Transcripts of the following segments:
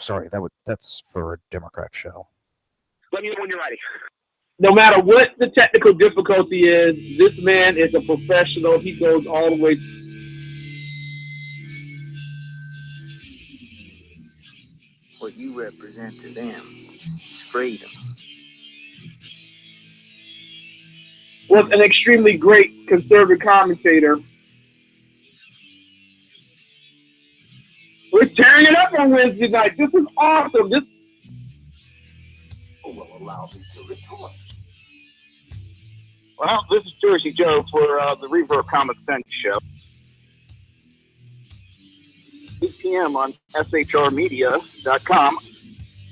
sorry, that's for a Democrat show. Let me know when you're ready. No matter what the technical difficulty is, this man is a professional. He goes all the way. What you represent to them is freedom. Was an extremely great conservative commentator. We're tearing it up on Wednesday night. This is awesome. This will allow me to retort. Well, this is Jersey Joe for the Reaver of Common Sense show. 8 p.m. on shrmedia.com.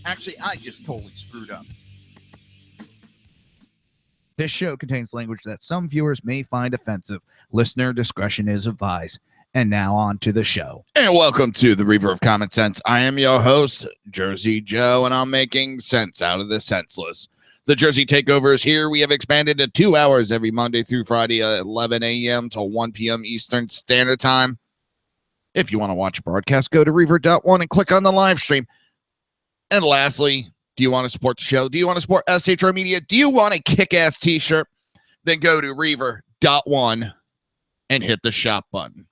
Actually, I just totally screwed up. This show contains language that some viewers may find offensive. Listener discretion is advised. And now on to the show. And welcome to the Reaver of Common Sense. I am your host, Jersey Joe, and I'm making sense out of the senseless. The Jersey Takeover is here. We have expanded to 2 hours every Monday through Friday at 11 a.m. to 1 p.m. Eastern Standard Time. If you want to watch a broadcast, go to Reaver.1 and click on the live stream. And lastly, do you want to support the show? Do you want to support SHR Media? Do you want a kick-ass t-shirt? Then go to Reaver.1 and hit the shop button.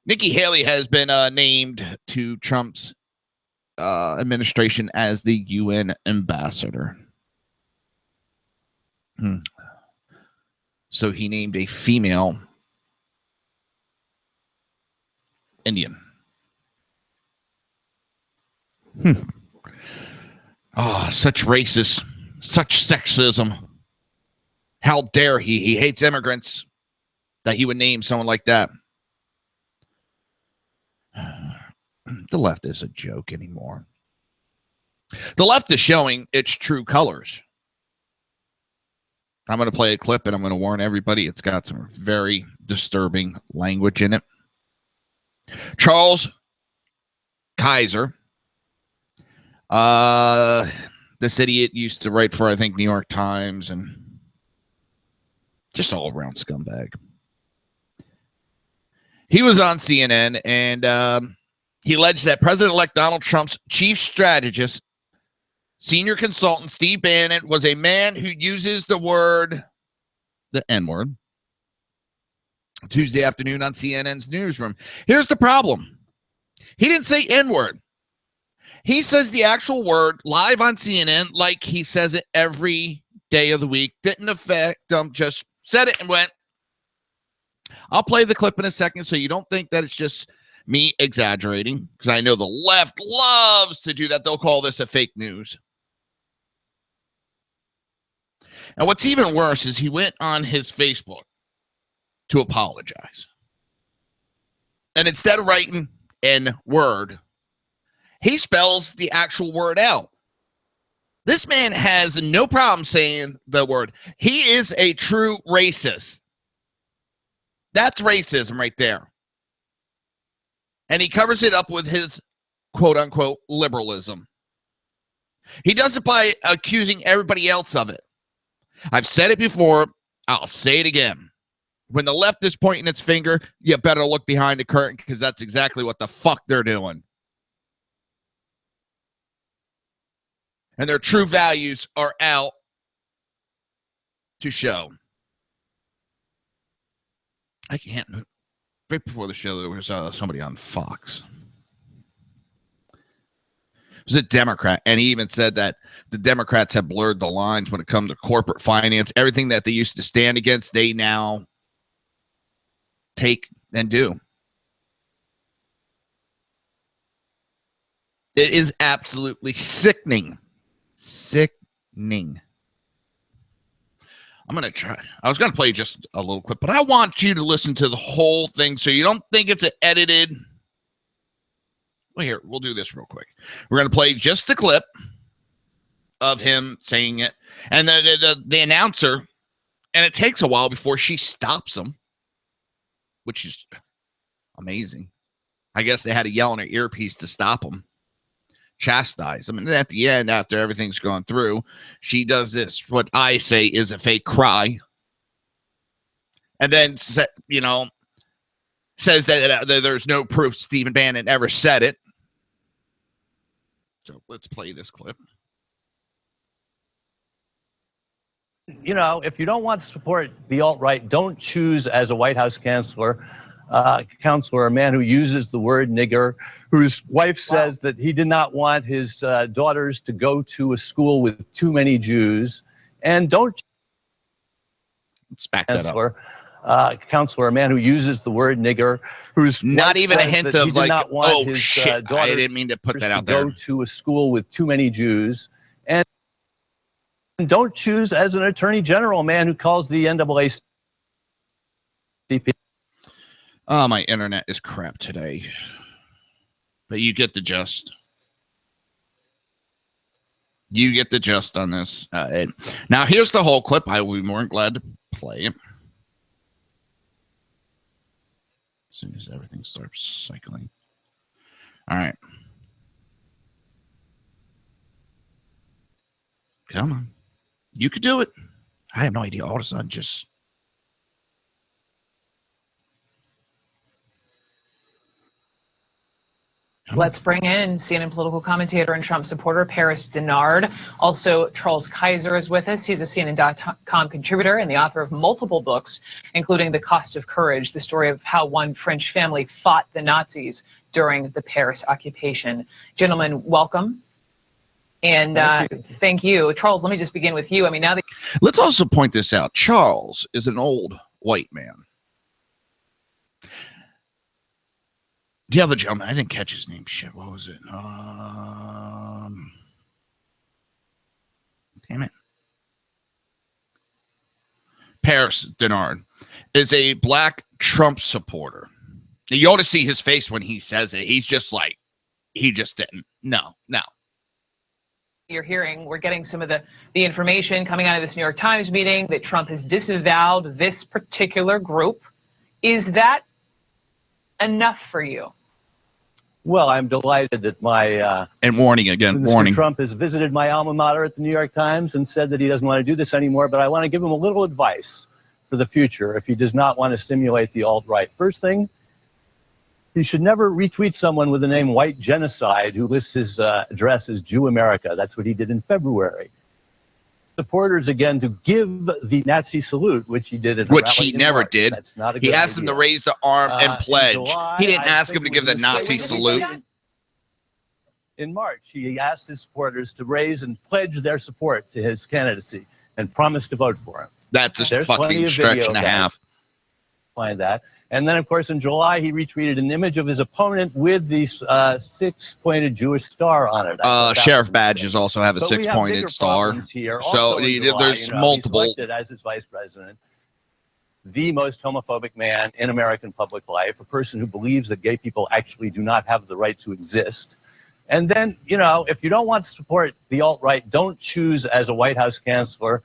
Nikki Haley has been named to Trump's administration as the UN ambassador. So he named a female Indian. Oh, such racist, such sexism. How dare he? He hates immigrants that he would name someone like that. The left is a joke anymore. The left is showing its true colors. I'm going to play a clip and I'm going to warn everybody. It's got some very disturbing language in it. Charles Kaiser, this idiot used to write for, I think, New York Times and just all around scumbag. He was on CNN and he alleged that President-elect Donald Trump's chief strategist, senior consultant Steve Bannon, was a man who uses the N-word, Tuesday afternoon on CNN's newsroom. Here's the problem. He didn't say N-word. He says the actual word live on CNN like he says it every day of the week. Didn't affect him, just said it and went. I'll play the clip in a second so you don't think that it's just me exaggerating, because I know the left loves to do that. They'll call this a fake news. And what's even worse is he went on his Facebook to apologize. And instead of writing N-word, he spells the actual word out. This man has no problem saying the word. He is a true racist. That's racism right there. And he covers it up with his quote-unquote liberalism. He does it by accusing everybody else of it. I've said it before. I'll say it again. When the left is pointing its finger, you better look behind the curtain, because that's exactly what the fuck they're doing. And their true values are out to show. I can't. Right before the show, there was somebody on Fox. It was a Democrat, and he even said that the Democrats have blurred the lines when it comes to corporate finance. Everything that they used to stand against, they now take and do. It is absolutely sickening. Sickening. I'm going to try. I was going to play just a little clip, but I want you to listen to the whole thing so you don't think it's edited. Well, here, we'll do this real quick. We're going to play just the clip of him saying it. And the announcer, and it takes a while before she stops him, which is amazing. I guess they had to yell in her earpiece to stop him. Chastise. I mean, at the end, after everything's gone through, she does this, what I say is a fake cry. And then, says that there's no proof Stephen Bannon ever said it. So let's play this clip. You know, if you don't want to support the alt-right, don't choose as a White House counselor a man who uses the word nigger, whose wife says that he did not want his daughters to go to a school with too many Jews, and don't Let's back that up. Counselor, a man who uses the word nigger, who's Not even a hint of like, oh shit, I didn't mean to put that out there. Go to a school with too many Jews, and don't choose as an attorney general a man who calls the NAACP. Oh, my internet is crap today, but you get the gist. You get the gist on this. Now, here's the whole clip. I will be more than glad to play it. As soon as everything starts cycling. All right. Come on. You could do it. I have no idea. All of a sudden, just... Let's bring in CNN political commentator and Trump supporter Paris Denard. Also, Charles Kaiser is with us. He's a CNN.com contributor and the author of multiple books, including The Cost of Courage, the story of how one French family fought the Nazis during the Paris occupation. Gentlemen, welcome. And thank you. Charles, let me just begin with you. I mean, now that... Let's also point this out. Charles is an old white man. The other gentleman, I didn't catch his name. Shit, what was it? Damn it. Paris Denard is a black Trump supporter. You ought to see his face when he says it. He's just like, he just didn't. No. You're hearing, we're getting some of the information coming out of this New York Times meeting that Trump has disavowed this particular group. Is that enough for you? Well, I'm delighted that my and warning again, Mr. warning. Trump has visited my alma mater at the New York Times and said that he doesn't want to do this anymore, but I want to give him a little advice for the future if he does not want to stimulate the alt-right. First thing, he should never retweet someone with the name White Genocide who lists his address as Jew America. That's what he did in February. Supporters again to give the Nazi salute, which he did, which he never did. That's not a good he asked idea. him to raise the arm and pledge. July, he didn't I ask him think to give the was Nazi salute. In March, he asked his supporters to raise and pledge their support to his candidacy and promised to vote for him. That's a fucking stretch and a half. Find that. And then, of course, in July, he retweeted an image of his opponent with the six-pointed Jewish star on it. Sheriff badges also have a six-pointed star. So there's multiple. He's elected as his vice president, the most homophobic man in American public life, a person who believes that gay people actually do not have the right to exist. And then, you know, if you don't want to support the alt-right, don't choose as a White House counselor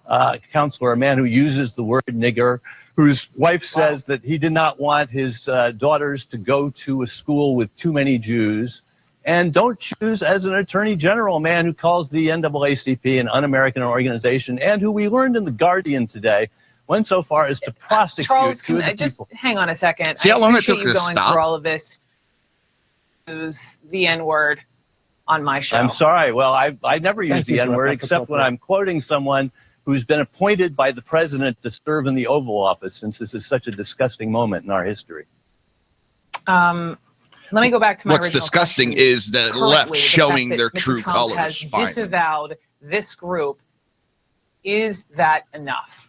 a man who uses the word nigger, whose wife says that he did not want his daughters to go to a school with too many Jews. And don't choose as an attorney general a man who calls the NAACP an un-American organization and who we learned in The Guardian today went so far as to prosecute Charles, two of the just people. hang on a second. See how long it took you to going stop? through all of this. Use the N-word on my show. I'm sorry. Well, I never use the N-word except when I'm quoting someone who's been appointed by the president to serve in the Oval Office, since this is such a disgusting moment in our history. Let me go back to my What's original disgusting question. is the Currently, left the showing fact their that Mr. true Trump colors. has Finally. disavowed this group. Is that enough?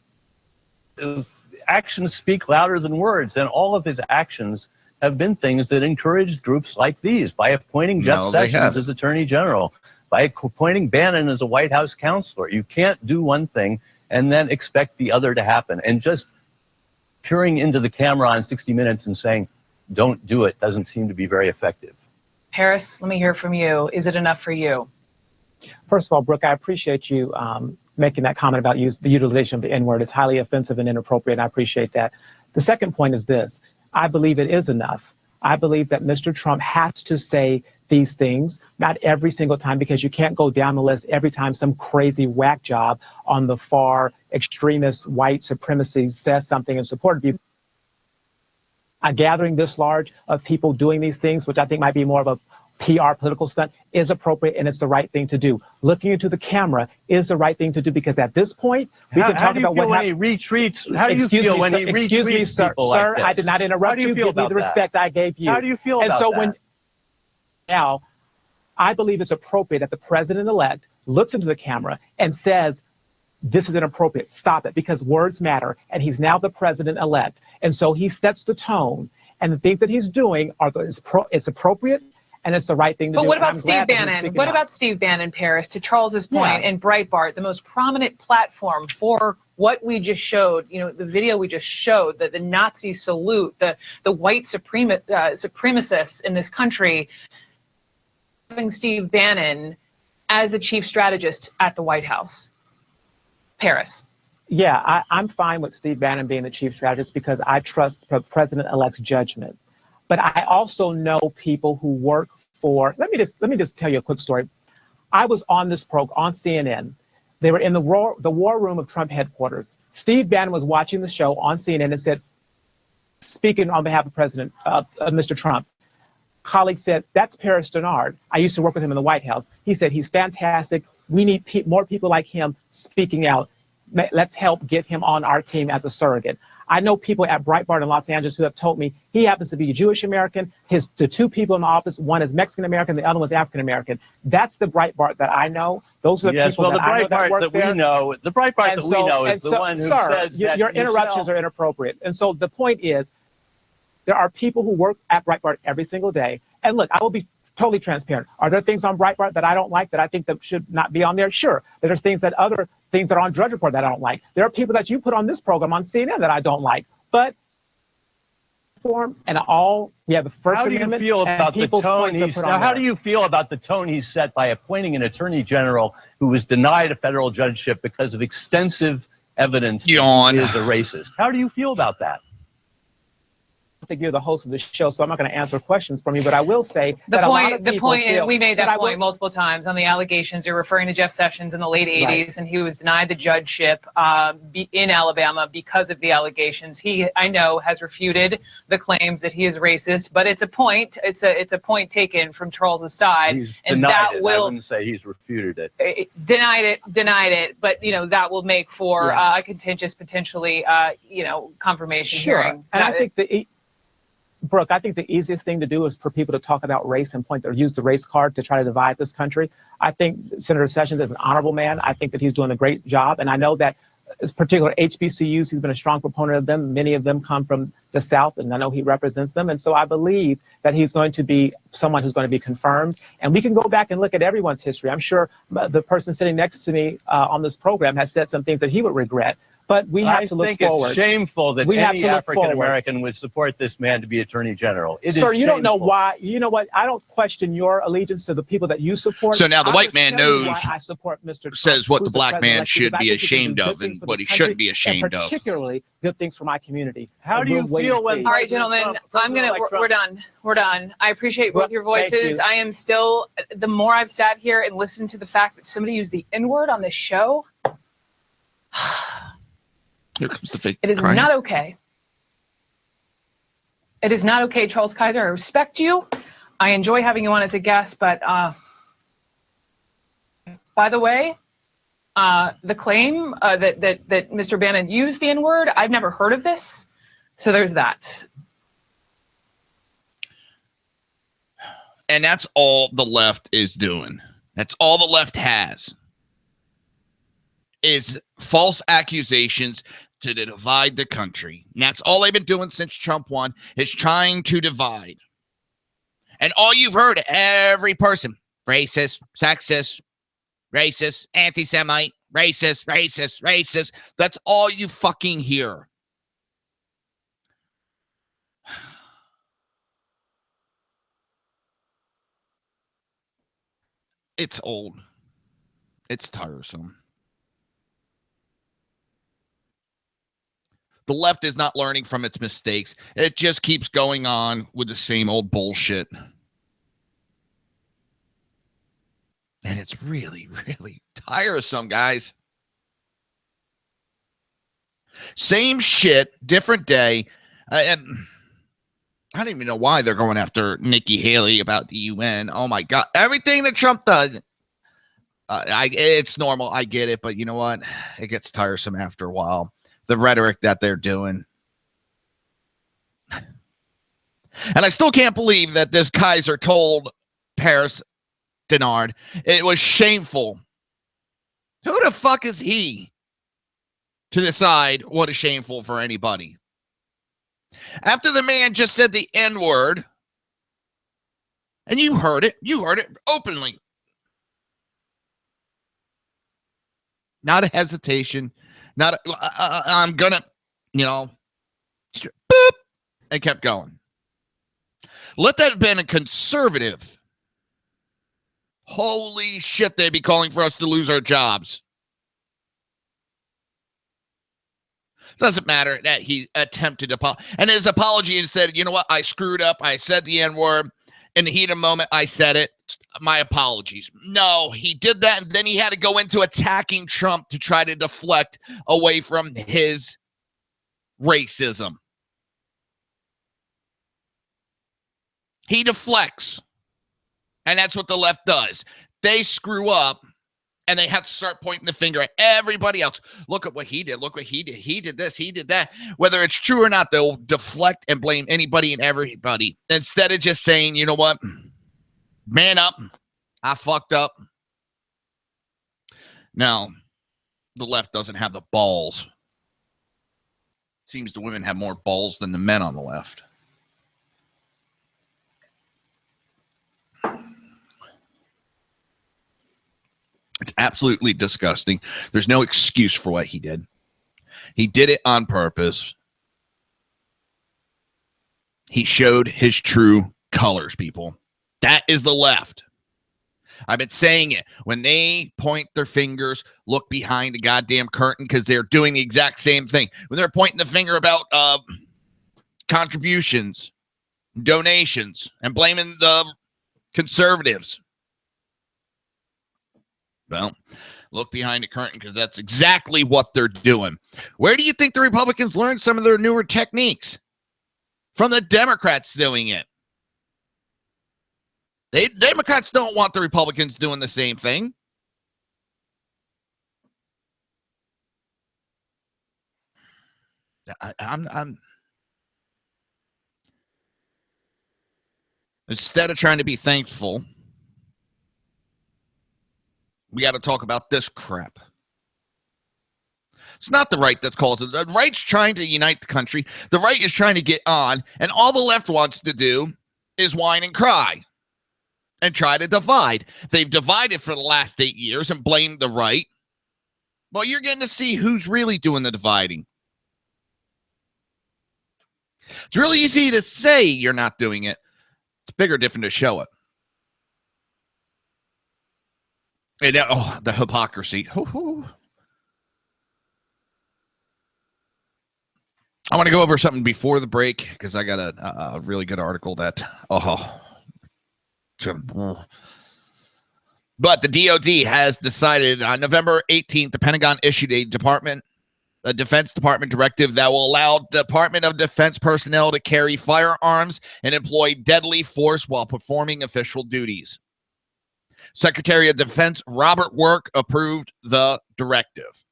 Actions speak louder than words, and all of his actions have been things that encouraged groups like these by appointing Jeff Sessions as Attorney General, by appointing Bannon as a White House counselor. You can't do one thing and then expect the other to happen. And just peering into the camera on 60 Minutes and saying, don't do it, doesn't seem to be very effective. Paris, let me hear from you. Is it enough for you? First of all, Brooke, I appreciate you making that comment about the utilization of the N-word. It's highly offensive and inappropriate, and I appreciate that. The second point is this. I believe it is enough. I believe that Mr. Trump has to say these things, not every single time, because you can't go down the list every time some crazy whack job on the far extremist white supremacy says something in support of you. A gathering this large of people doing these things, which I think might be more of a PR political stunt is appropriate and it's the right thing to do. Looking into the camera is the right thing to do because at this point, we can talk about what when he retreats. How do you feel when he retreats excuse me, sir, people like this? I did not interrupt you. Give me the respect I gave you. How do you feel about that? And so now, I believe it's appropriate that the president-elect looks into the camera and says, this is inappropriate, stop it, because words matter, and he's now the president-elect. And so he sets the tone, and the things that he's doing it's appropriate, and it's the right thing to do. But what about Steve Bannon? What about Steve Bannon, Paris? To Charles's point, and Breitbart, the most prominent platform for what we just showed, you know, the video we just showed, the Nazi salute, the white supremacists in this country, having Steve Bannon as the chief strategist at the White House. Paris. Yeah, I'm fine with Steve Bannon being the chief strategist because I trust the president-elect's judgment. But I also know people who work for, let me just tell you a quick story. I was on this program on CNN. They were in the war room of Trump headquarters. Steve Bannon was watching the show on CNN and said, speaking on behalf of Mr. Trump, colleague said, that's Paris Denard. I used to work with him in the White House. He said, he's fantastic. We need more people like him speaking out. Let's help get him on our team as a surrogate. I know people at Breitbart in Los Angeles who have told me he happens to be a Jewish American. The two people in the office, one is Mexican American, the other one is African American. That's the Breitbart that I know. Those are the people that I know that work there. The Breitbart that we know is the one who says that your interruptions are inappropriate. And so the point is, there are people who work at Breitbart every single day. And look, I will be totally transparent. Are there things on Breitbart that I don't like that I think that should not be on there? Sure. There's other things that are on Drudge Report that I don't like. There are people that you put on this program on CNN that I don't like. But and we have the First Amendment. How do you feel about the tone how do you feel about the tone he's set by appointing an attorney general who was denied a federal judgeship because of extensive evidence that he is a racist? How do you feel about that? I think you're the host of the show, so I'm not going to answer questions from you, but I will say we made that point multiple times on the allegations. You're referring to Jeff Sessions in the late 80s, and he was denied the judgeship in Alabama because of the allegations. He, I know, has refuted the claims that he is racist, but it's a point. It's a point taken from Charles's side, he's and denied that it. will I wouldn't say he's refuted it. Denied it. But you know that will make for a contentious, potentially, confirmation hearing. And I think Brooke, I think the easiest thing to do is for people to talk about race and use the race card to try to divide this country. I think Senator Sessions is an honorable man. I think that he's doing a great job. And I know that particular HBCUs, he's been a strong proponent of them. Many of them come from the South, and I know he represents them. And so I believe that he's going to be someone who's going to be confirmed. And we can go back and look at everyone's history. I'm sure the person sitting next to me on this program has said some things that he would regret. But we have to look forward. It's shameful that any African American would support this man to be attorney general. Sir, you don't know why. You know what? I don't question your allegiance to the people that you support. So now the white man knows, I support Mr. Trump, says what the black man should be ashamed of and what he shouldn't be ashamed of. Particularly good things for my community. How do you feel when? All right, gentlemen, we're done. We're done. I appreciate both your voices. I am still, the more I've sat here and listened to the fact that somebody used the N-word on this show. Here comes the fake. It is not okay. It is not okay, Charles Kaiser. I respect you. I enjoy having you on as a guest, but by the way, the claim that Mr. Bannon used the N-word, I've never heard of this. So there's that. And that's all the left is doing. That's all the left has. Is false accusations to divide the country. And that's all they've been doing since Trump won, is trying to divide. And all you've heard, every person, racist, sexist, racist, anti-Semite, racist. That's all you fucking hear. It's old. It's tiresome. The left is not learning from its mistakes. It just keeps going on with the same old bullshit. And it's really, really tiresome, guys. Same shit, different day. I don't even know why they're going after Nikki Haley about the UN. Oh my God. Everything that Trump does, it's normal. I get it. But you know what? It gets tiresome after a while. The rhetoric that they're doing. And I still can't believe that this Kaiser told Paris Denard it was shameful. Who the fuck is he to decide what is shameful for anybody? After the man just said the N-word, and you heard it openly. Not a hesitation, not I'm gonna, boop, and kept going. Let that have been a conservative. Holy shit, they'd be calling for us to lose our jobs. Doesn't matter that he attempted to and his apology and said, you know what, I screwed up. I said the N-word. In the heat of the moment, I said it. My apologies. No, he did that, and then he had to go into attacking Trump to try to deflect away from his racism. He deflects, and that's what the left does. They screw up, and they have to start pointing the finger at everybody else. Look at what he did. Look what he did. He did this. He did that. Whether it's true or not, they'll deflect and blame anybody and everybody instead of just saying, you know what? Man up. I fucked up. Now, the left doesn't have the balls. Seems the women have more balls than the men on the left. It's absolutely disgusting. There's no excuse for what he did. He did it on purpose. He showed his true colors, people. That is the left. I've been saying it. When they point their fingers, look behind the goddamn curtain because they're doing the exact same thing. When they're pointing the finger about contributions, donations, and blaming the conservatives. Well, look behind the curtain because that's exactly what they're doing. Where do you think the Republicans learned some of their newer techniques? From the Democrats doing it. Democrats don't want the Republicans doing the same thing. I'm instead of trying to be thankful, we got to talk about this crap. It's not the right that's causing it. The right's trying to unite the country. The right is trying to get on, and all the left wants to do is whine and cry and try to divide. They've divided for the last 8 years and blamed the right. Well, you're getting to see who's really doing the dividing. It's really easy to say you're not doing it. It's bigger different to show it. And the hypocrisy. I want to go over something before the break because I got a really good article that but the DOD has decided on November 18th, the Pentagon issued a Defense Department directive that will allow Department of Defense personnel to carry firearms and employ deadly force while performing official duties. Secretary of Defense Robert Work approved the directive.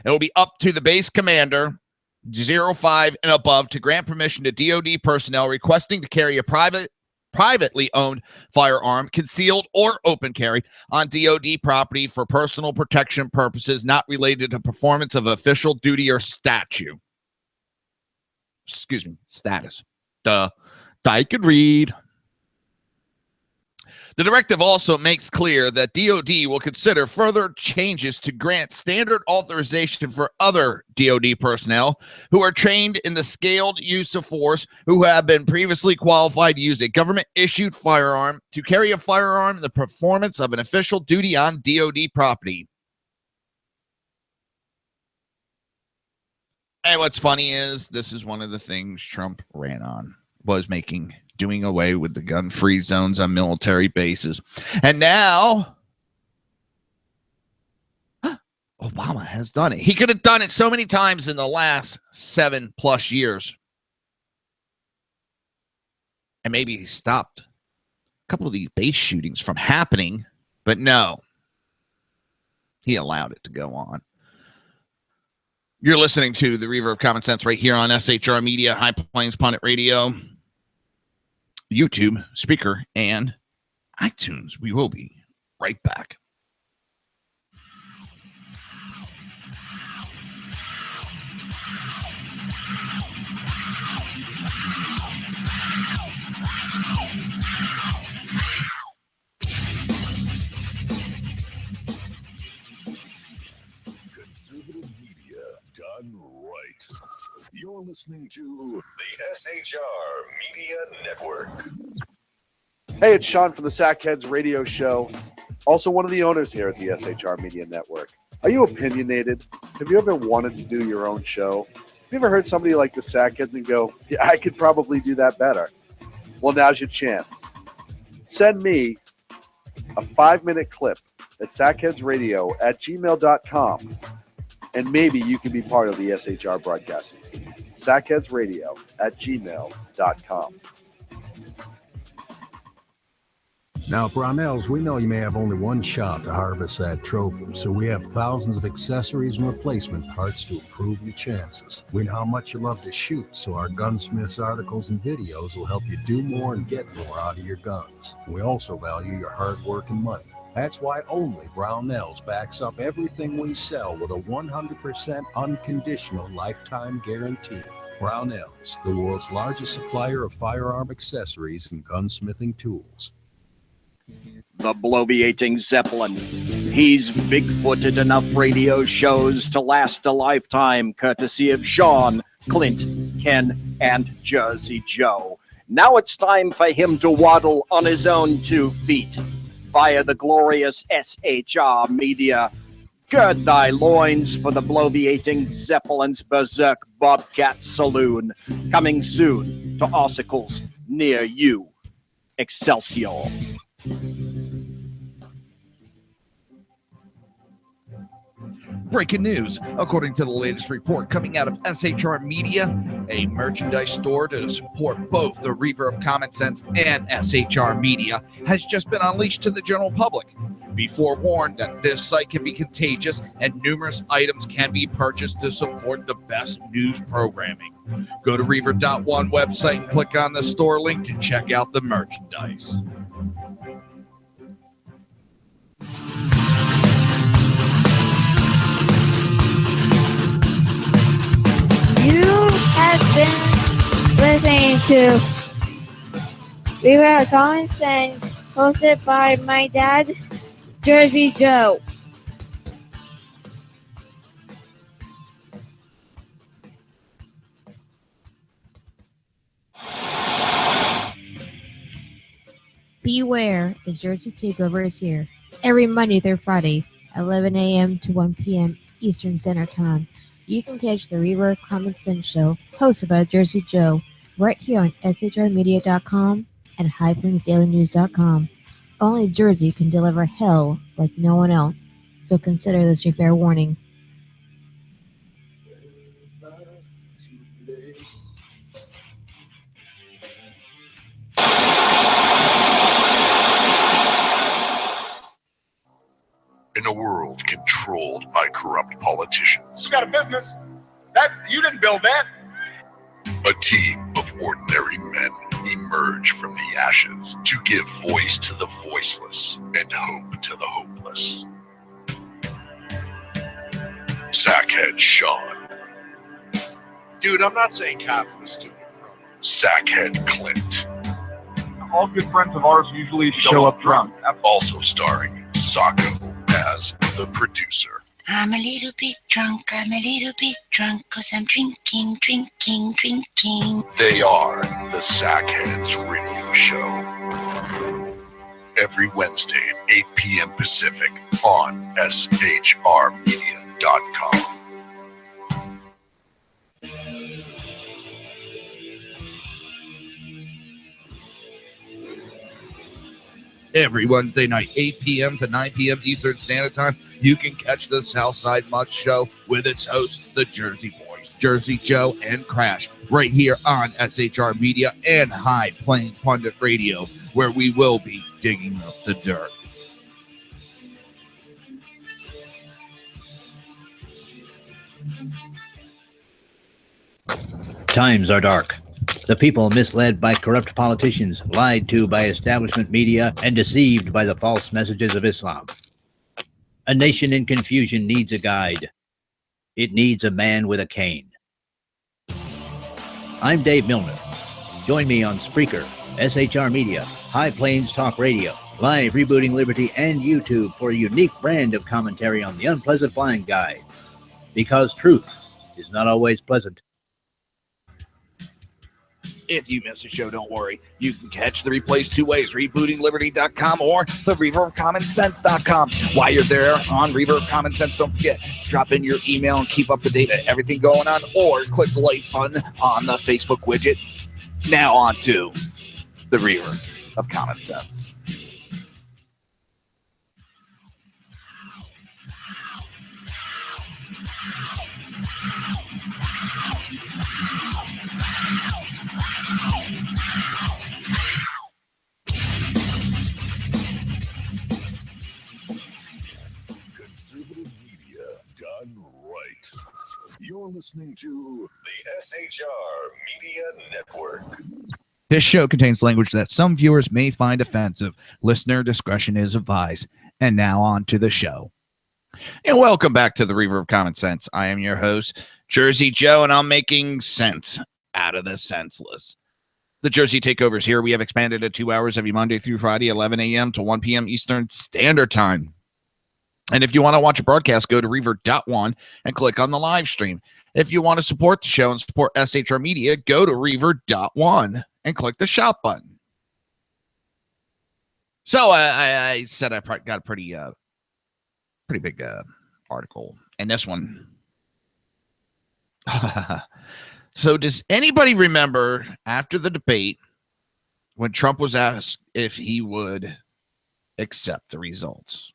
It will be up to the base commander, 05 and above, to grant permission to DOD personnel requesting to carry a privately owned firearm, concealed or open carry, on DOD property for personal protection purposes not related to performance of official duty or status. I could read. The directive also makes clear that DOD will consider further changes to grant standard authorization for other DOD personnel who are trained in the scaled use of force, who have been previously qualified to use a government-issued firearm, to carry a firearm in the performance of an official duty on DOD property. And what's funny is this is one of the things Trump ran on, was doing away with the gun-free zones on military bases. And now Obama has done it. He could have done it so many times in the last 7+ years. and maybe he stopped a couple of these base shootings from happening, but no, he allowed it to go on. You're listening to the Reaver of Common Sense right here on SHR Media, High Plains Pundit Radio, YouTube, Speaker, and iTunes. We will be right back. Conservative media done right. You're listening to the SHR Media Network. Hey, it's Sean from the Sackheads Radio Show, also one of the owners here at the SHR Media Network. Are you opinionated? Have you ever wanted to do your own show? Have you ever heard somebody like the Sackheads and go, yeah, I could probably do that better? Well, now's your chance. Send me a 5-minute clip at sackheadsradio@gmail.com, and maybe you can be part of the SHR broadcasting team. sackheadsradio@gmail.com. Now, Brownells, we know you may have only one shot to harvest that trophy, so we have thousands of accessories and replacement parts to improve your chances. We know how much you love to shoot, so our gunsmiths articles and videos will help you do more and get more out of your guns. We also value your hard work and money. That's why only Brownells backs up everything we sell with a 100% unconditional lifetime guarantee. Brownells, the world's largest supplier of firearm accessories and gunsmithing tools. The bloviating Zeppelin. He's big-footed enough radio shows to last a lifetime, courtesy of Sean, Clint, Ken, and Jersey Joe. Now it's time for him to waddle on his own 2 feet via the glorious SHR Media. Gird thy loins for the bloviating Zeppelin's Berserk Bobcat Saloon, coming soon to ossicles near you. Excelsior. Breaking news. According to the latest report coming out of SHR Media, a merchandise store to support both the Reaver of Common Sense and SHR Media has just been unleashed to the general public. Be forewarned that this site can be contagious and numerous items can be purchased to support the best news programming. Go to Reaver.one website and click on the store link to check out the merchandise. You have been listening to Reaver of Common Sense, hosted by my dad, Jersey Joe. Beware, the Jersey Takeover is here. Every Monday through Friday, 11 a.m. to 1 p.m. Eastern Standard Time. You can catch the Reaver of Common Sense show, hosted by Jersey Joe, right here on shrmedia.com and highplainsdailynews.com. Only Jersey can deliver hell like no one else, so consider this your fair warning. In a world controlled by corrupt politicians, You got a business. That you didn't build that. a team of ordinary men emerge from the ashes to give voice to the voiceless and hope to the hopeless. Sackhead Sean. Dude, I'm not saying cop for the stupid promo. Sackhead Clint. All good friends of ours usually show up drunk. Also starring Sacco as the producer. I'm a little bit drunk, I'm a little bit drunk, 'cause I'm drinking. They are the Sackheads Radio Show. Every Wednesday at 8 p.m. Pacific on shrmedia.com. Every Wednesday night, 8 p.m. to 9 p.m. Eastern Standard Time, you can catch the Southside Mutt Show with its host, the Jersey Boy hosts, Jersey Joe and Crash, right here on SHR Media and High Plains Pundit Radio, where we will be digging up the dirt. Times are dark. The people misled by corrupt politicians, lied to by establishment media, and deceived by the false messages of Islam. A nation in confusion needs a guide. It needs a man with a cane. I'm Dave Milner. Join me on Spreaker, SHR Media, High Plains Talk Radio, Live Rebooting Liberty, and YouTube for a unique brand of commentary on the Unpleasant Blind Guide. Because truth is not always pleasant. If you miss the show, don't worry. You can catch the replays two ways, rebootingliberty.com or the Reaver of Common Sense.com. While you're there on Reaver of Common Sense, don't forget, drop in your email and keep up to date with everything going on, or click the like button on the Facebook widget. Now on to the Reaver of Common Sense. Conservative media done right. You're listening to the SHR Media Network. This show contains language that some viewers may find offensive. Listener discretion is advised. And now on to the show. And welcome back to the Reaver of Common Sense. I am your host, Jersey Joe, and I'm making sense out of the senseless. The Jersey Takeover's here. We have expanded to 2 hours every Monday through Friday, 11 a.m. to 1 p.m. Eastern Standard Time. And if you want to watch a broadcast, go to Reaver.one and click on the live stream. If you want to support the show and support SHR Media, go to Reaver.one and click the shop button. So I said I got a pretty big article, and this one. So does anybody remember after the debate when Trump was asked if he would accept the results?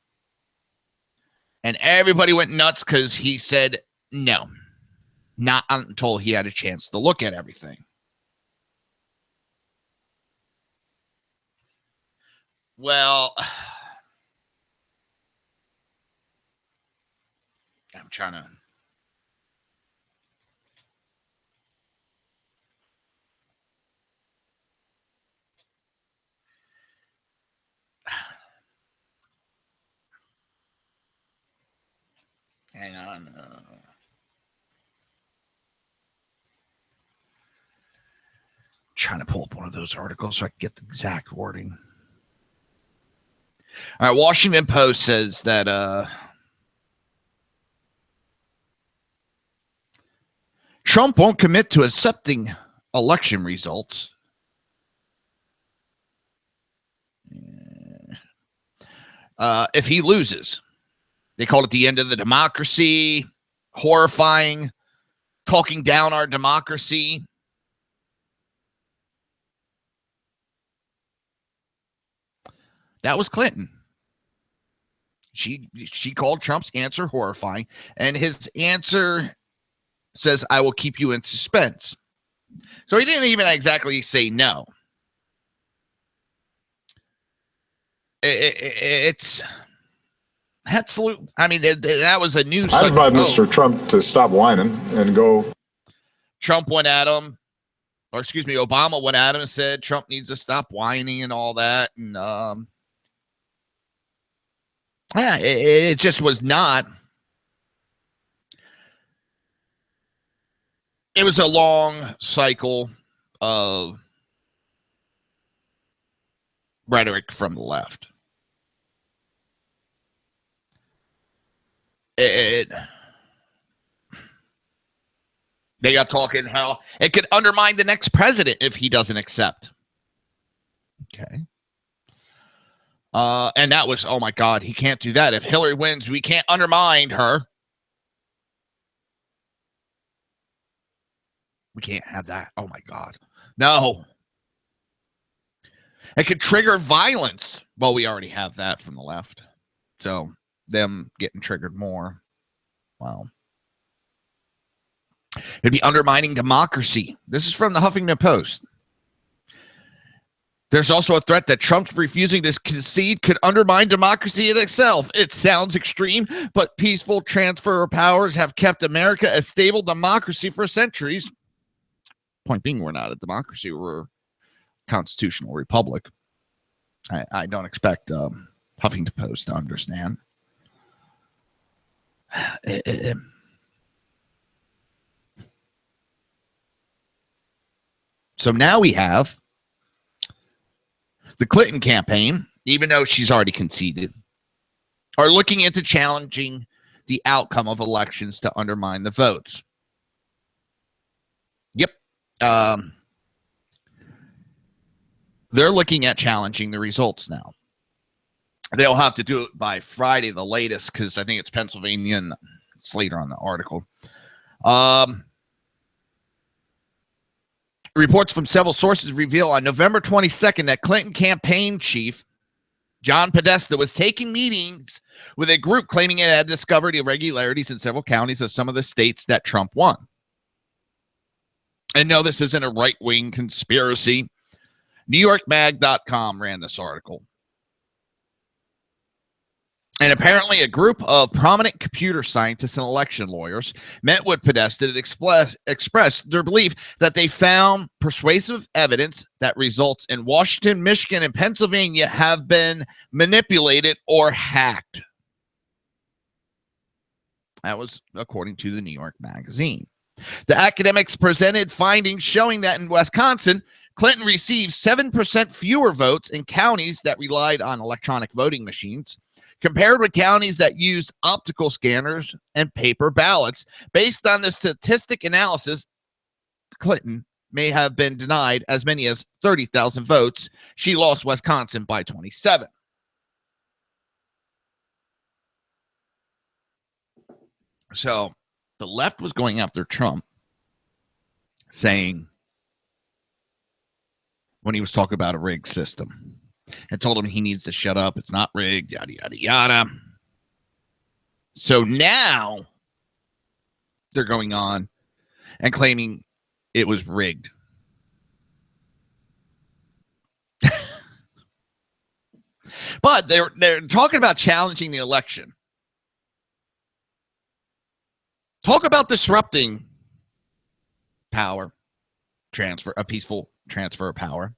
And everybody went nuts because he said no, not until he had a chance to look at everything. Well, I'm trying to. Hang on. Trying to pull up one of those articles so I can get the exact wording. All right, Washington Post says that Trump won't commit to accepting election results. If he loses. They called it the end of the democracy, horrifying, talking down our democracy. That was Clinton. She called Trump's answer horrifying, and his answer says, I will keep you in suspense. So he didn't even exactly say no. It's absolute. I mean, that was a news. I advise Mr. Trump to stop whining and go. Trump went at him, or excuse me, Obama went at him and said Trump needs to stop whining and all that. And yeah, it just was not. It was a long cycle of rhetoric from the left. They got talking how it could undermine the next president if he doesn't accept. Okay. And that was, oh my God, he can't do that. If Hillary wins, we can't undermine her. We can't have that. Oh my God. No. It could trigger violence. Well, we already have that from the left. So them getting triggered more. Wow. It'd be undermining democracy. This is from the Huffington Post. There's also a threat that Trump's refusing to concede could undermine democracy in itself. It sounds extreme, but peaceful transfer of powers have kept America a stable democracy for centuries. Point being, we're not a democracy. We're a constitutional republic. I don't expect Huffington Post to understand. So now we have the Clinton campaign, even though she's already conceded, are looking into challenging the outcome of elections to undermine the votes. Yep. They're looking at challenging the results now. They'll have to do it by Friday, the latest, because I think it's Pennsylvania, and it's later on the article. Reports from several sources reveal on November 22nd that Clinton campaign chief John Podesta was taking meetings with a group claiming it had discovered irregularities in several counties of some of the states that Trump won. And no, this isn't a right-wing conspiracy. NewYorkMag.com ran this article. And apparently a group of prominent computer scientists and election lawyers met with Podesta to express their belief that they found persuasive evidence that results in Washington, Michigan, and Pennsylvania have been manipulated or hacked. That was according to the New York Magazine. The academics presented findings showing that in Wisconsin, Clinton received 7% fewer votes in counties that relied on electronic voting machines, compared with counties that used optical scanners and paper ballots. Based on the statistic analysis, Clinton may have been denied as many as 30,000 votes. She lost Wisconsin by 27. So the left was going after Trump, saying, when he was talking about a rigged system, and told him he needs to shut up. It's not rigged, yada, yada, yada. So now they're going on and claiming it was rigged. But they're talking about challenging the election. Talk about disrupting power transfer, a peaceful transfer of power.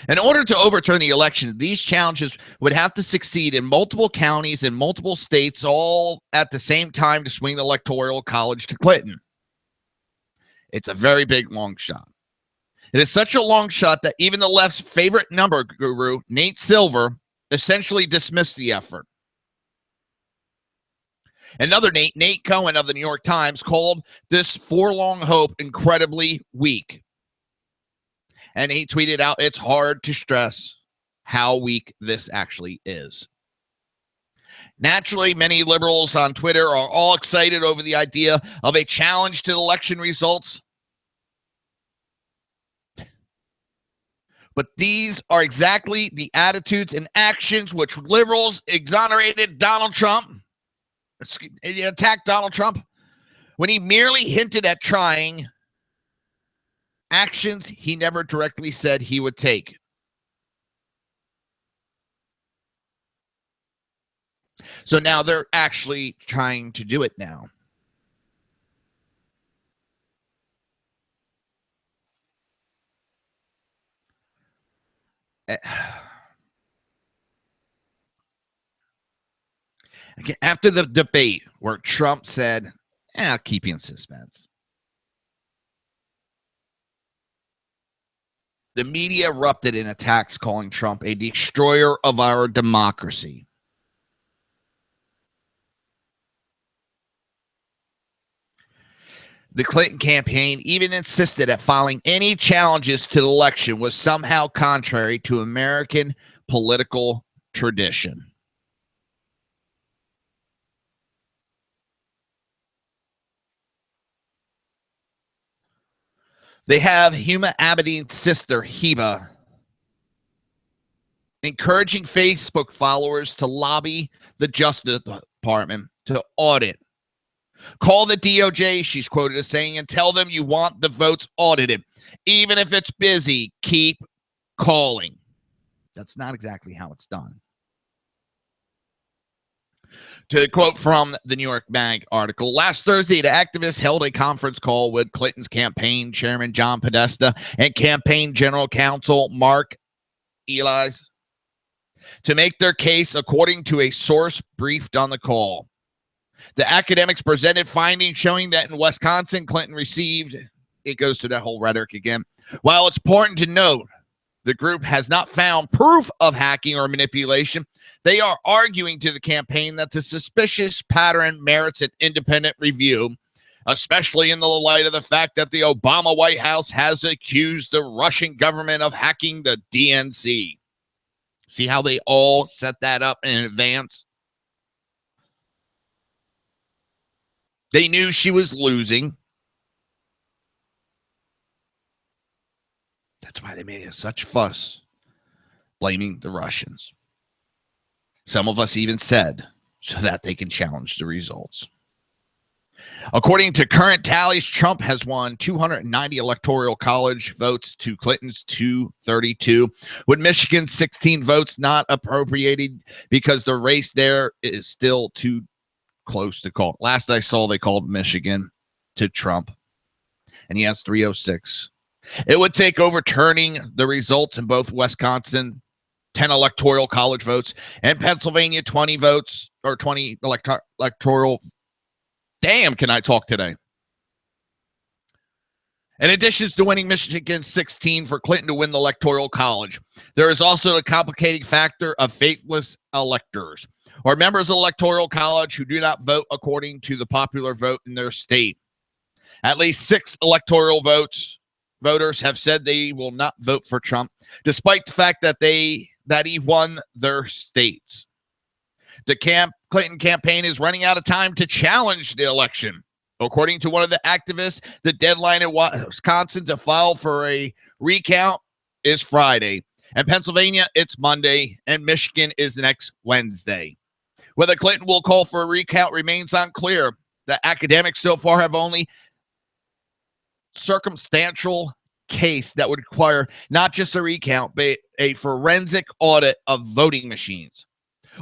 In order to overturn the election, these challenges would have to succeed in multiple counties in multiple states, all at the same time, to swing the electoral college to Clinton. It's a very big long shot. It is such a long shot that even the left's favorite number guru, Nate Silver, essentially dismissed the effort. Another Nate Cohen of the New York Times, called this forlorn hope incredibly weak. And he tweeted out, "It's hard to stress how weak this actually is." Naturally, many liberals on Twitter are all excited over the idea of a challenge to election results. But these are exactly the attitudes and actions which liberals exonerated Donald Trump, attacked Donald Trump, when he merely hinted at trying actions he never directly said he would take. So now they're actually trying to do it now. After the debate where Trump said, I'll keep you in suspense, the media erupted in attacks, calling Trump a destroyer of our democracy. The Clinton campaign even insisted that filing any challenges to the election was somehow contrary to American political tradition. They have Huma Abedin's sister, Heba, encouraging Facebook followers to lobby the Justice Department to audit Call the DOJ, she's quoted as saying, and tell them you want the votes audited. Even if it's busy, keep calling. That's not exactly how it's done. To quote from the New York Mag article, last Thursday, the activists held a conference call with Clinton's campaign chairman, John Podesta, and campaign general counsel, Mark Elias, to make their case according to a source briefed on the call. The academics presented findings showing that in Wisconsin, Clinton received, it goes to that whole rhetoric again. While it's important to note, the group has not found proof of hacking or manipulation. They are arguing to the campaign that the suspicious pattern merits an independent review, especially in the light of the fact that the Obama White House has accused the Russian government of hacking the DNC. See how they all set that up in advance? They knew she was losing. That's why they made such fuss blaming the Russians. Some of us even said so that they can challenge the results. According to current tallies, Trump has won 290 electoral college votes to Clinton's 232, with Michigan's 16 votes not appropriated because the race there is still too close to call. Last I saw, they called Michigan to Trump, and he has 306. It would take overturning the results in both Wisconsin, 10 electoral college votes, and Pennsylvania, 20 votes, or 20 electoral. Damn, can I talk today? In addition to winning Michigan 16 for Clinton to win the electoral college, there is also a complicating factor of faithless electors, or members of the electoral college who do not vote according to the popular vote in their state. At least 6 electoral voters have said they will not vote for Trump, despite the fact that he won their states. The Clinton campaign is running out of time to challenge the election. According to one of the activists, the deadline in Wisconsin to file for a recount is Friday. In Pennsylvania, it's Monday, and Michigan is next Wednesday. Whether Clinton will call for a recount remains unclear. The academics so far have only circumstantial case that would require not just a recount, but a forensic audit of voting machines.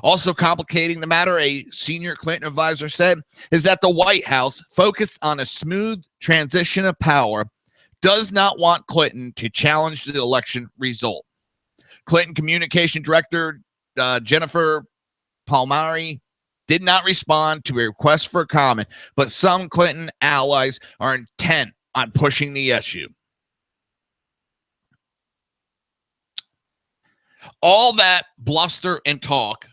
Also complicating the matter, a senior Clinton advisor said, is that the White House, focused on a smooth transition of power, does not want Clinton to challenge the election result. Clinton communication director Jennifer Palmieri did not respond to a request for comment, but some Clinton allies are intent on pushing the issue. All that bluster and talk,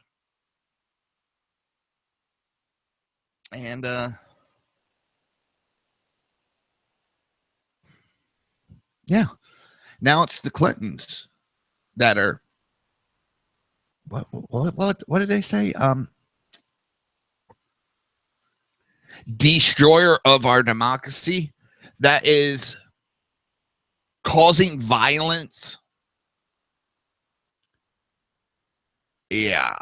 and yeah, now it's the Clintons that are what did they say? Destroyer of our democracy that is causing violence. Yeah.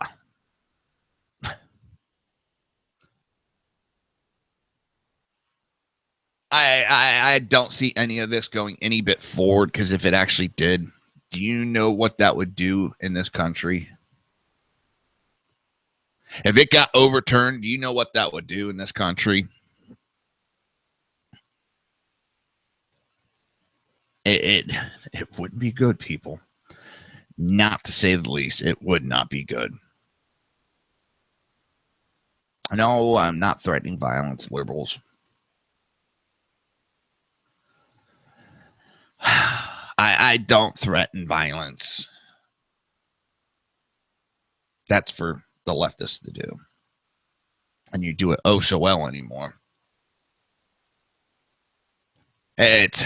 I don't see any of this going any bit forward, because if it actually did, do you know what that would do in this country? If it got overturned, do you know what that would do in this country? It wouldn't be good, people. Not to say the least, it would not be good. No, I'm not threatening violence, liberals. I don't threaten violence. That's for the leftists to do. And you do it oh so well anymore. Is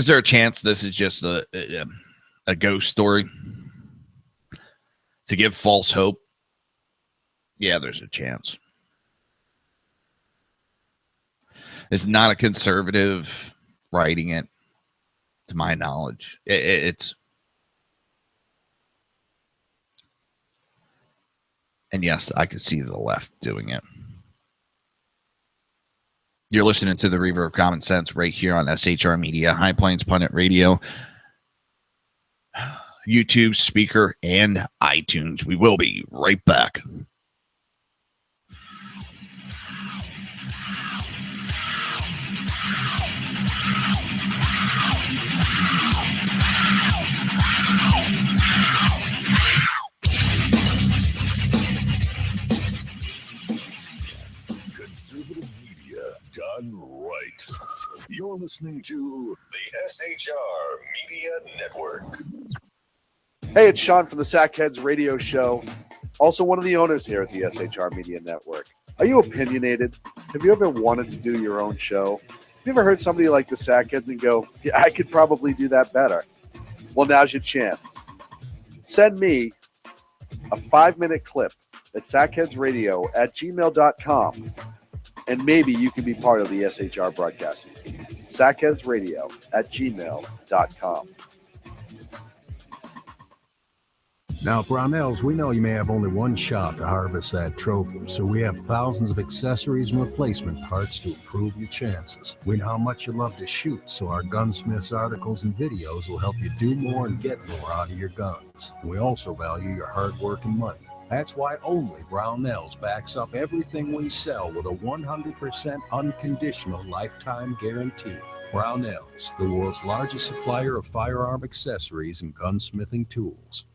there a chance this is just a ghost story to give false hope? Yeah, there's a chance. It's not a conservative writing it, to my knowledge. It's And yes, I could see the left doing it. You're listening to the Reaver of Common Sense right here on SHR Media, High Plains Pundit Radio, YouTube, Speaker, and iTunes. We will be right back. Conservative media done right. You're listening to the SHR Media Network. Hey, it's Sean from the Sackheads Radio Show, also one of the owners here at the SHR Media Network. Are you opinionated? Have you ever wanted to do your own show? Have you ever heard somebody like the Sackheads and go, yeah, I could probably do that better? Well, now's your chance. Send me a 5-minute clip at sackheadsradio@gmail.com, and maybe you can be part of the SHR broadcasting team. sackheadsradio@gmail.com. Now, Brownells, we know you may have only one shot to harvest that trophy, so we have thousands of accessories and replacement parts to improve your chances. We know how much you love to shoot, so our gunsmiths articles and videos will help you do more and get more out of your guns. We also value your hard work and money. That's why only Brownells backs up everything we sell with a 100% unconditional lifetime guarantee. Brownells, the world's largest supplier of firearm accessories and gunsmithing tools.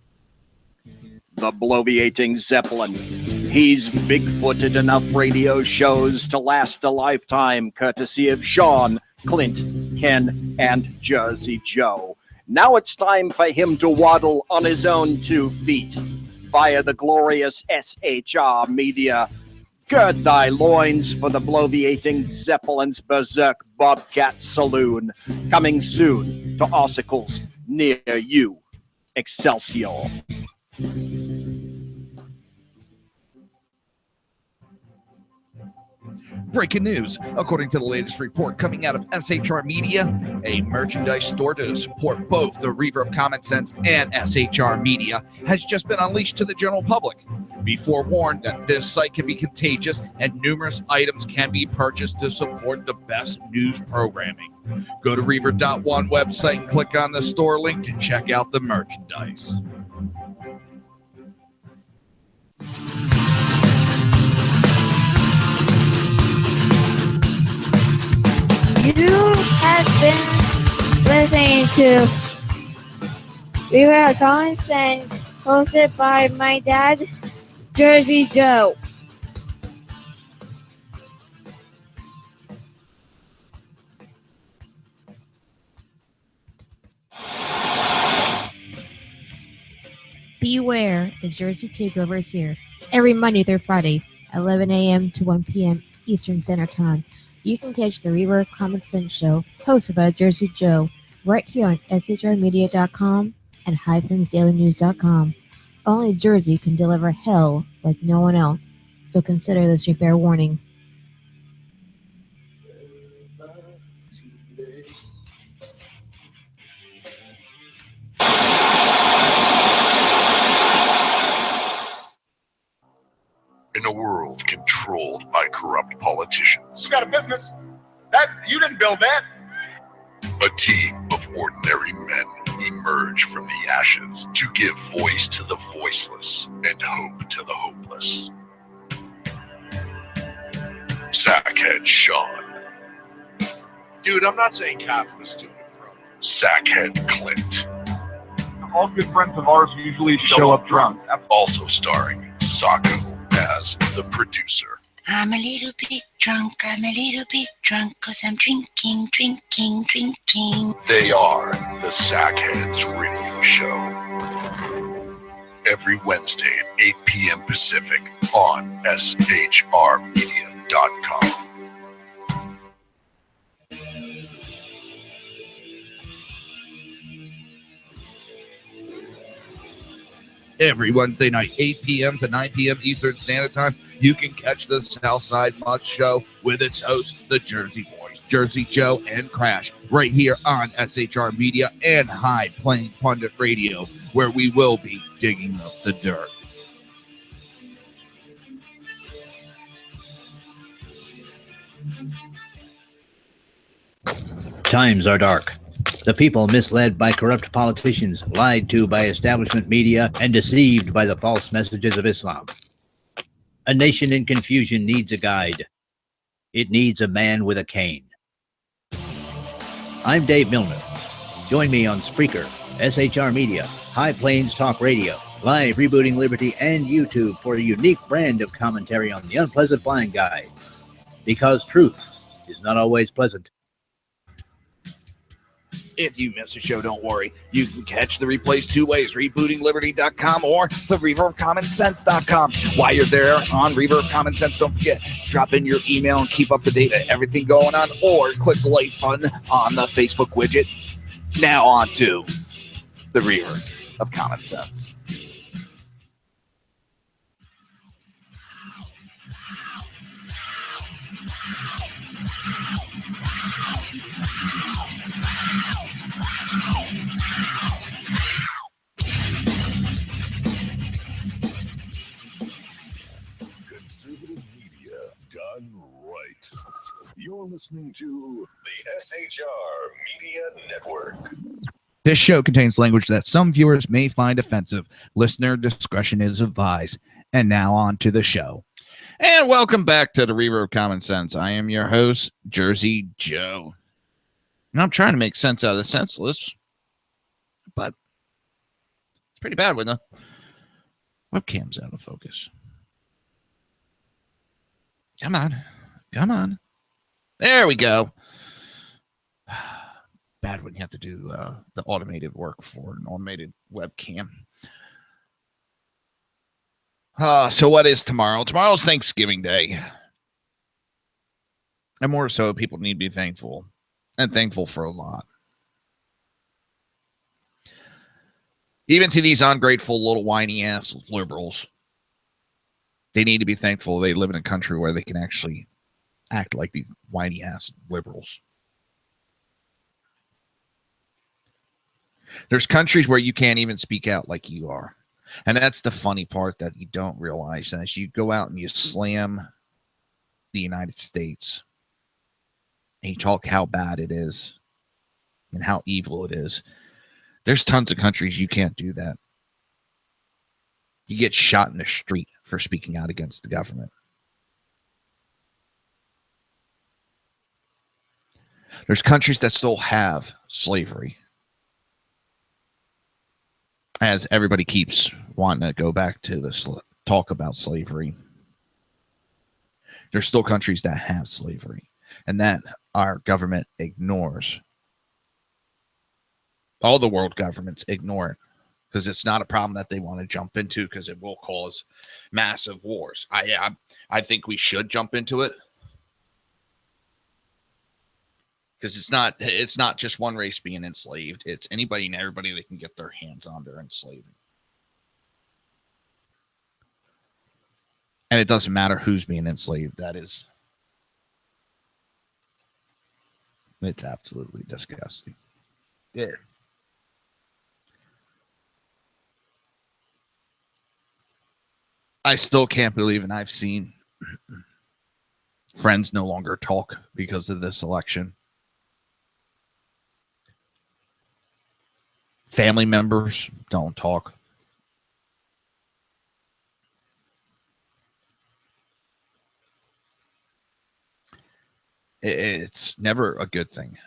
The bloviating Zeppelin. He's big-footed enough radio shows to last a lifetime, courtesy of Sean, Clint, Ken, and Jersey Joe. Now it's time for him to waddle on his own 2 feet via the glorious SHR Media. Gird thy loins for the bloviating Zeppelin's Berserk Bobcat Saloon, coming soon to ossicles near you. Excelsior. Breaking news. According to the latest report coming out of SHR Media, a merchandise store to support both the Reaver of Common Sense and SHR Media has just been unleashed to the general public. Be forewarned that this site can be contagious and numerous items can be purchased to support the best news programming. Go to Reaver.one website and click on the store link to check out the merchandise. You have been listening to Reaver of Common Sense, hosted by my dad, Jersey Joe. Beware, the Jersey Takeover is here. Every Monday through Friday, 11 a.m. to 1 p.m. Eastern Standard Time. You can catch the Reaver of Common Sense show, hosted by Jersey Joe, right here on shrmedia.com and highplansdailynews.com. Only Jersey can deliver hell like no one else, so consider this your fair warning. In a world controlled by corrupt politicians, You got a business. That you didn't build that. a team of ordinary men emerge from the ashes to give voice to the voiceless and hope to the hopeless. Sackhead Sean. Dude, I'm not saying confidence to it, bro. Sackhead Clint. All good friends of ours usually show up drunk. Also starring Sacco as the producer. I'm a little bit drunk, I'm a little bit drunk, 'cause I'm drinking, drinking, drinking. They are the Sackheads Radio Show. Every Wednesday at 8 p.m. Pacific on shrmedia.com. Every Wednesday night, 8 p.m. to 9 p.m. Eastern Standard Time, you can catch the Southside Mud Show with its hosts, the Jersey Boys, Jersey Joe and Crash, right here on SHR Media and High Plains Pundit Radio, where we will be digging up the dirt. times are dark. The people misled by corrupt politicians, lied to by establishment media, and deceived by the false messages of Islam. A nation in confusion needs a guide. It needs a man with a cane. I'm Dave Milner. Join me on Spreaker, SHR Media, High Plains Talk Radio, Live Rebooting Liberty, and YouTube for a unique brand of commentary on the unpleasant blind guide. Because truth is not always pleasant. If you miss a show, don't worry. You can catch the replays two ways, rebootingliberty.com or the Reaver of Common Sense.com. While you're there on Reaver of Common Sense, don't forget, drop in your email and keep up to date on everything going on, or click the like button on the Facebook widget. Now on to the Reaver of Common Sense. Conservative media done right. You're listening to the SHR Media Network. This show contains language that some viewers may find offensive. Listener discretion is advised. And now on to the show. And welcome back to the Reaver of Common Sense. I am your host, Jersey Joe. And I'm trying to make sense out of the senseless, but it's pretty bad when the webcam's out of focus. Come on. Come on. There we go. Bad when you have to do the automated work for an automated webcam. So what is tomorrow? Tomorrow's Thanksgiving Day. And more so, people need to be thankful. And thankful for a lot. Even to these ungrateful little whiny-ass liberals, they need to be thankful they live in a country where they can actually act like these whiny-ass liberals. There's countries where you can't even speak out like you are. And that's the funny part that you don't realize. As you go out and you slam the United States, and you talk how bad it is and how evil it is, there's tons of countries you can't do that. You get shot in the street for speaking out against the government. There's countries that still have slavery. As everybody keeps wanting to go back to this talk about slavery, there's still countries that have slavery, and that our government ignores. All the world governments ignore it because it's not a problem that they want to jump into because it will cause massive wars. I think we should jump into it because it's not just one race being enslaved. It's anybody and everybody that can get their hands on their enslaving. And it doesn't matter who's being enslaved. It's absolutely disgusting. Yeah. I still can't believe, and I've seen friends no longer talk because of this election. Family members don't talk. It's never a good thing.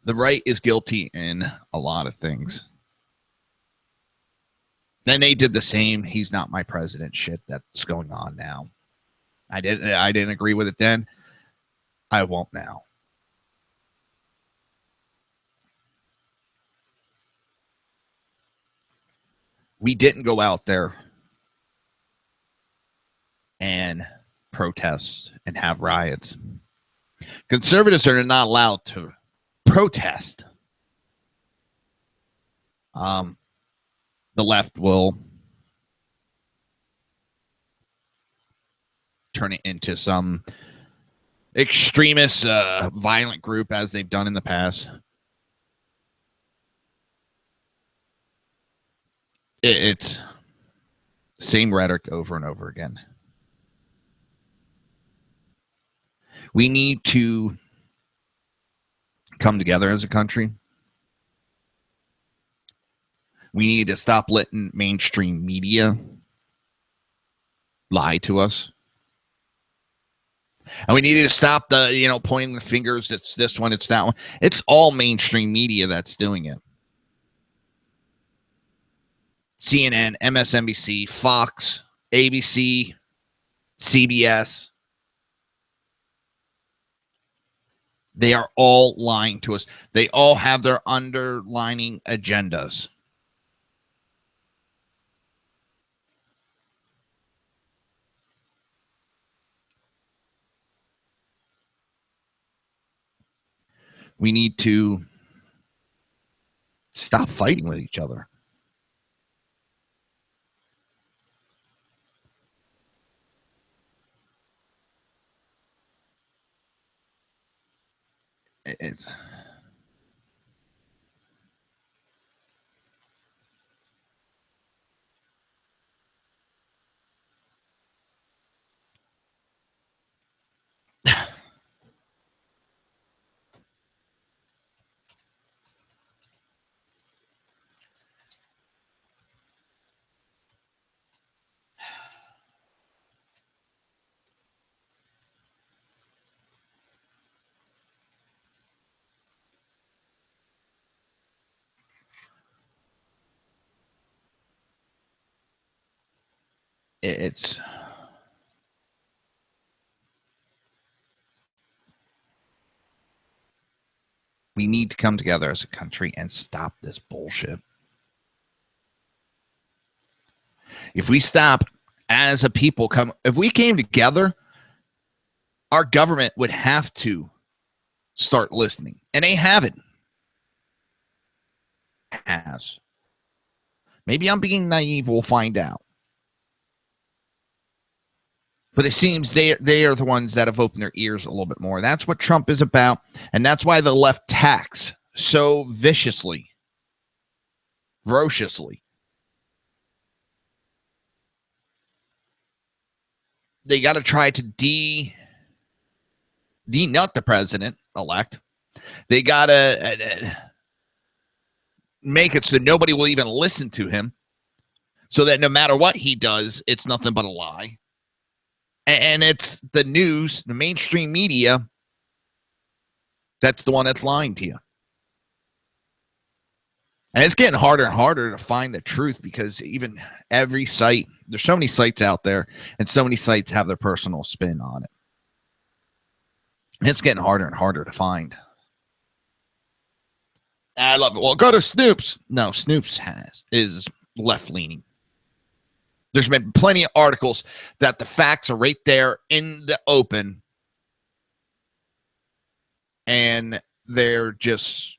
The right is guilty in a lot of things. Then they did the same "he's not my president" shit that's going on now. I didn't agree with it then. I won't now. We didn't go out there and protest and have riots. Conservatives are not allowed to protest. The left will turn it into some extremist, violent group as they've done in the past. It's same rhetoric over and over again. We need to come together as a country. We need to stop letting mainstream media lie to us. And we need to stop the, pointing the fingers. It's this one, it's that one. It's all mainstream media that's doing it. CNN, MSNBC, Fox, ABC, CBS. They are all lying to us. They all have their underlining agendas. We need to stop fighting with each other. It's we need to come together as a country and stop this bullshit. If we stop as a people, if we came together, our government would have to start listening. And they haven't. Has. Maybe I'm being naive. We'll find out. But it seems they are the ones that have opened their ears a little bit more. That's what Trump is about. And that's why the left attacks so viciously, ferociously. They got to try to denut the president-elect. They got to make it so nobody will even listen to him, so that no matter what he does, it's nothing but a lie. And it's the news, the mainstream media, that's the one that's lying to you. And it's getting harder and harder to find the truth, because even every site, there's so many sites out there, and so many sites have their personal spin on it. And it's getting harder and harder to find. I love it. Well, go to Snoops. No, Snoops is left-leaning. There's been plenty of articles that the facts are right there in the open, and they're just...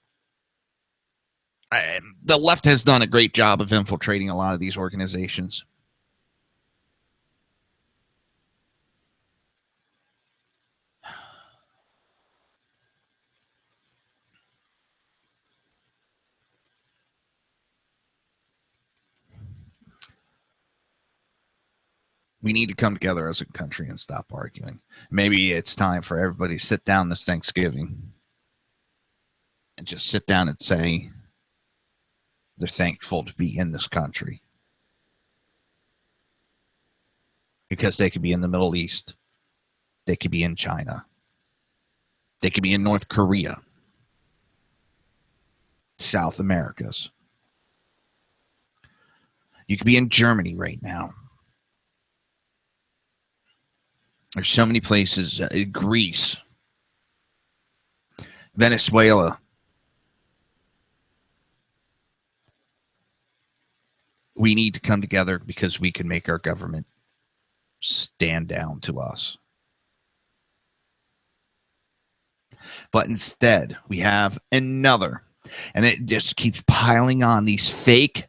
the left has done a great job of infiltrating a lot of these organizations. We need to come together as a country and stop arguing. Maybe it's time for everybody to sit down this Thanksgiving and just sit down and say they're thankful to be in this country. Because they could be in the Middle East. They could be in China. They could be in North Korea. South Americas. You could be in Germany right now. There's so many places. Greece. Venezuela. We need to come together because we can make our government stand down to us. But instead, we have another, and it just keeps piling on, these fake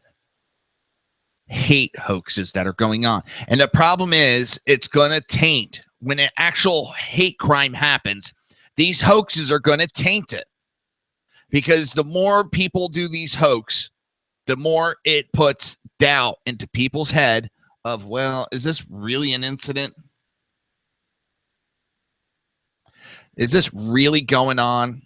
hate hoaxes that are going on. And the problem is, it's going to taint. When an actual hate crime happens, these hoaxes are going to taint it. Because the more people do these hoaxes, the more it puts doubt into people's head of, well, is this really an incident? Is this really going on?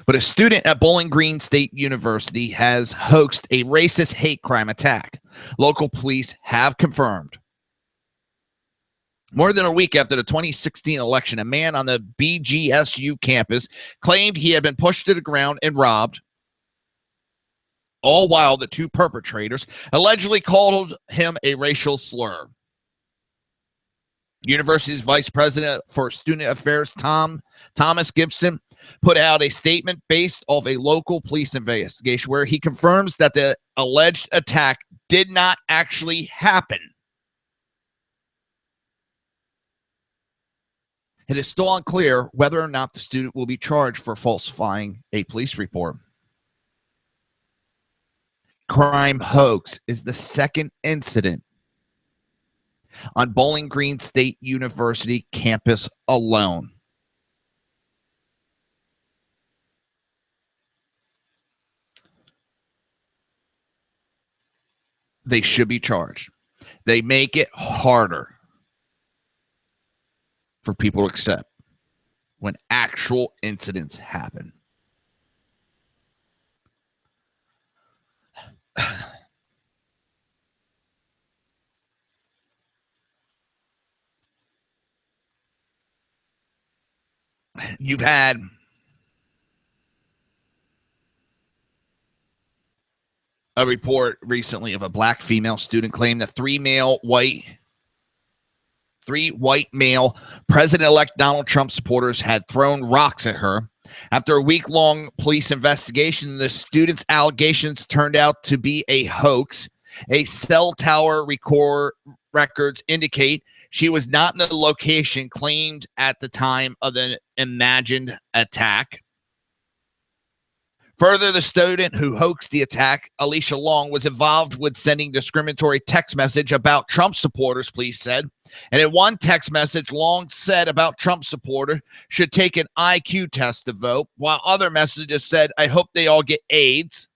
But a student at Bowling Green State University has hoaxed a racist hate crime attack. Local police have confirmed. More than a week after the 2016 election, a man on the BGSU campus claimed he had been pushed to the ground and robbed, all while the two perpetrators allegedly called him a racial slur. University's Vice President for Student Affairs, Thomas Gibson, put out a statement based off a local police investigation where he confirms that the alleged attack did not actually happen. It is still unclear whether or not the student will be charged for falsifying a police report. Crime hoax is the second incident on Bowling Green State University campus alone. They should be charged. They make it harder for people to accept when actual incidents happen. You've had a report recently of a black female student claimed that three white male President-elect Donald Trump supporters had thrown rocks at her. After a week-long police investigation, the student's allegations turned out to be a hoax. A cell tower records indicate she was not in the location claimed at the time of the imagined attack. Further, the student who hoaxed the attack, Alicia Long, was involved with sending discriminatory text message about Trump supporters, police said. And in one text message, Long said about Trump supporter should take an IQ test to vote, while other messages said, I hope they all get AIDS.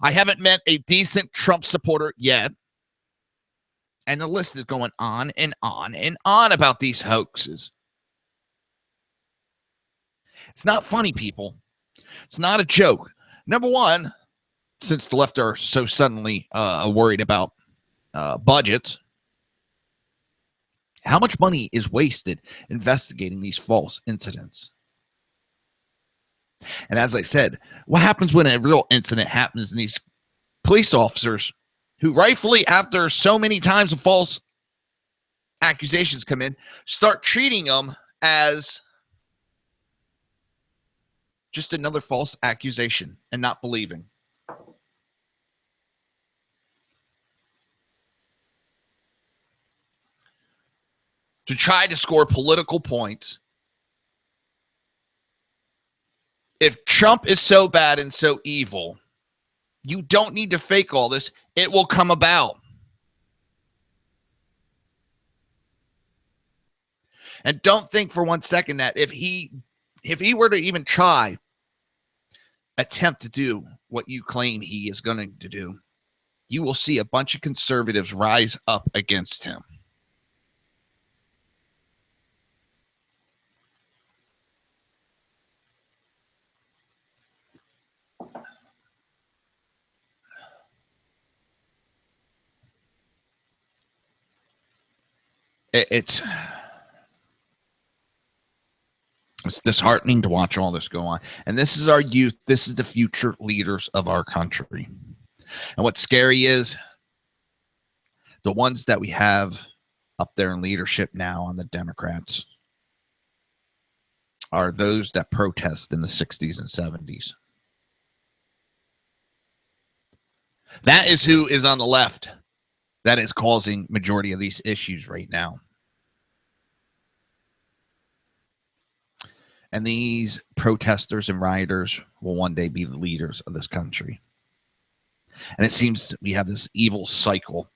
I haven't met a decent Trump supporter yet. And the list is going on and on and on about these hoaxes. It's not funny, people. It's not a joke. Number one, since the left are so suddenly worried about budgets, how much money is wasted investigating these false incidents? And as I said, what happens when a real incident happens and these police officers who rightfully, after so many times of false accusations come in, start treating them as just another false accusation and not believing? To try to score political points. If Trump is so bad and so evil, you don't need to fake all this. It will come about. And don't think for 1 second that if he were to even attempt to do what you claim he is going to do, you will see a bunch of conservatives rise up against him. It's disheartening to watch all this go on. And this is our youth. This is the future leaders of our country. And what's scary is the ones that we have up there in leadership now on the Democrats are those that protest in the 60s and 70s. That is who is on the left that is causing majority of these issues right now. And these protesters and rioters will one day be the leaders of this country. And it seems we have this evil cycle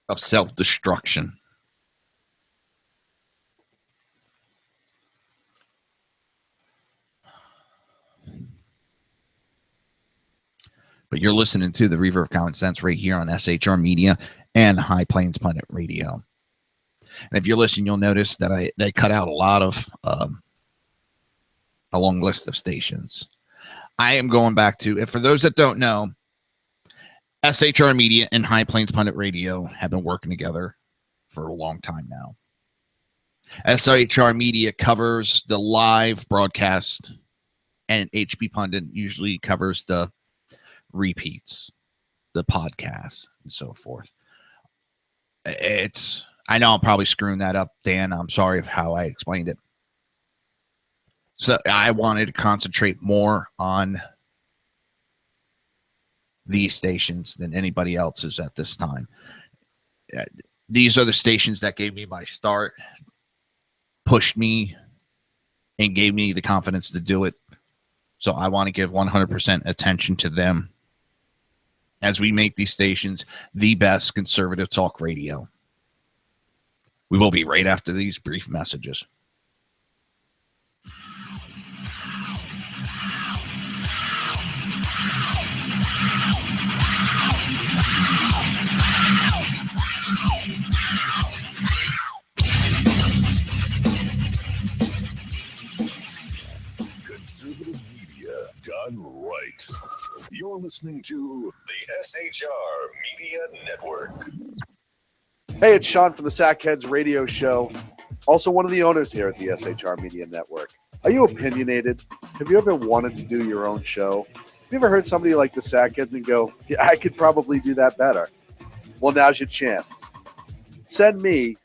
of self-destruction. But you're listening to the Reaver of Common Sense right here on SHR Media and High Plains Pundit Radio. And if you're listening, you'll notice that I cut out a lot of a long list of stations. I am going back to, and for those that don't know, SHR Media and High Plains Pundit Radio have been working together for a long time now. SHR Media covers the live broadcast, and HP Pundit usually covers the repeats, the podcasts, and so forth. I know I'm probably screwing that up, Dan. I'm sorry of how I explained it. So I wanted to concentrate more on these stations than anybody else's at this time. These are the stations that gave me my start, pushed me, and gave me the confidence to do it. So I want to give 100% attention to them as we make these stations the best conservative talk radio. We will be right after these brief messages. Conservative media done right. You're listening to the SHR Media Network. Hey, it's Sean from the Sackheads Radio Show, also one of the owners here at the SHR Media Network. Are you opinionated? Have you ever wanted to do your own show? Have you ever heard somebody like the Sackheads and go, yeah, I could probably do that better? Well, now's your chance. Send me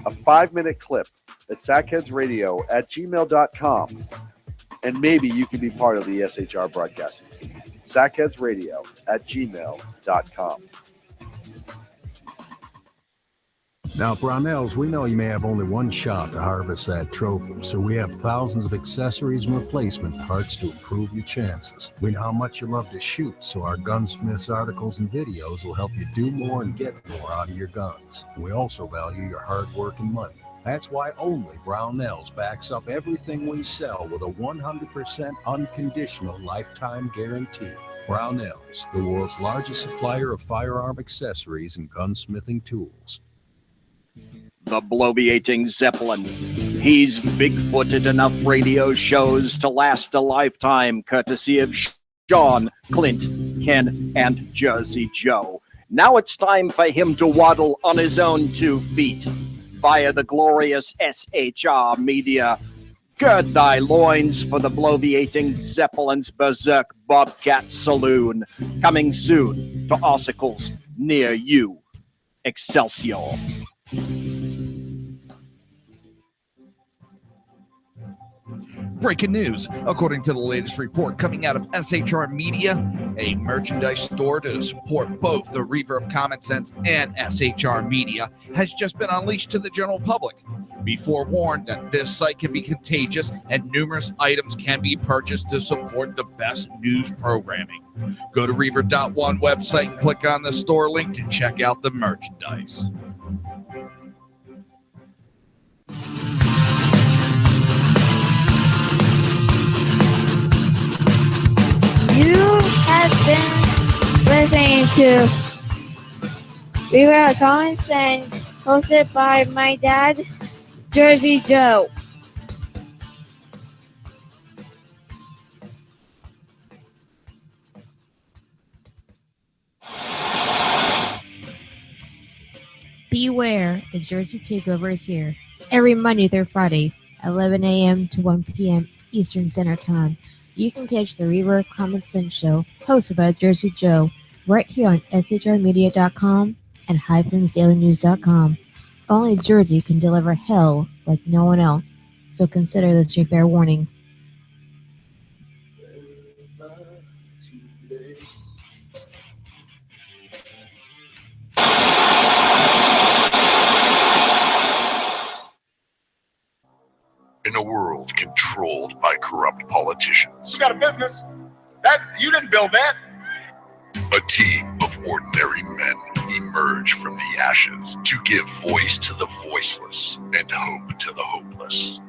a 5-minute clip at sackheadsradio@gmail.com, and maybe you can be part of the SHR broadcasting team. sackheadsradio@gmail.com. Now, Brownells, we know you may have only one shot to harvest that trophy, so we have thousands of accessories and replacement parts to improve your chances. We know how much you love to shoot, so our Gunsmiths articles and videos will help you do more and get more out of your guns. We also value your hard work and money. That's why only Brownells backs up everything we sell with a 100% unconditional lifetime guarantee. Brownells, the world's largest supplier of firearm accessories and gunsmithing tools. The bloviating Zeppelin. He's big-footed enough radio shows to last a lifetime, courtesy of Sean, Clint, Ken, and Jersey Joe. Now it's time for him to waddle on his own 2 feet via the glorious SHR Media. Gird thy loins for the bloviating Zeppelin's Berserk Bobcat Saloon, coming soon to ossicles near you. Excelsior. Breaking news. According to the latest report coming out of SHR Media, a merchandise store to support both the Reaver of Common Sense and SHR Media has just been unleashed to the general public. Be forewarned that this site can be contagious and numerous items can be purchased to support the best news programming. Go to Reaver.one website and click on the store link to check out the merchandise. You have been listening to Reaver of Common Sense, hosted by my dad, Jersey Joe. Beware, the Jersey Takeover is here. Every Monday through Friday, 11 a.m. to 1 p.m. Eastern Standard Time. You can catch the Reaver of Common Sense show, hosted by Jersey Joe, right here on shrmedia.com and highplansdailynews.com. Only Jersey can deliver hell like no one else, so consider this your fair warning. In a world controlled by corrupt politicians, You got a business. That you didn't build that. a team of ordinary men emerge from the ashes to give voice to the voiceless and hope to the hopeless.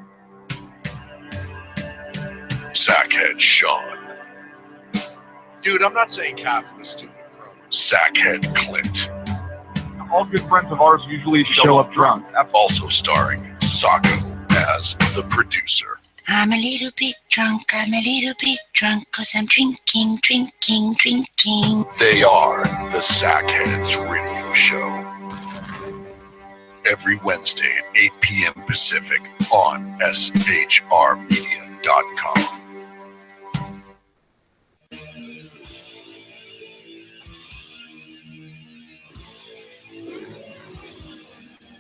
Sackhead Sean, Dude, I'm not saying coffee is stupid, bro. Sackhead Clint. All good friends of ours usually show up drunk. Also starring Sacco as the producer. I'm a little bit drunk, I'm a little bit drunk, 'cause I'm drinking, drinking, drinking. They are the Sackheads Radio Show. Every Wednesday at 8 p.m. Pacific on shrmedia.com.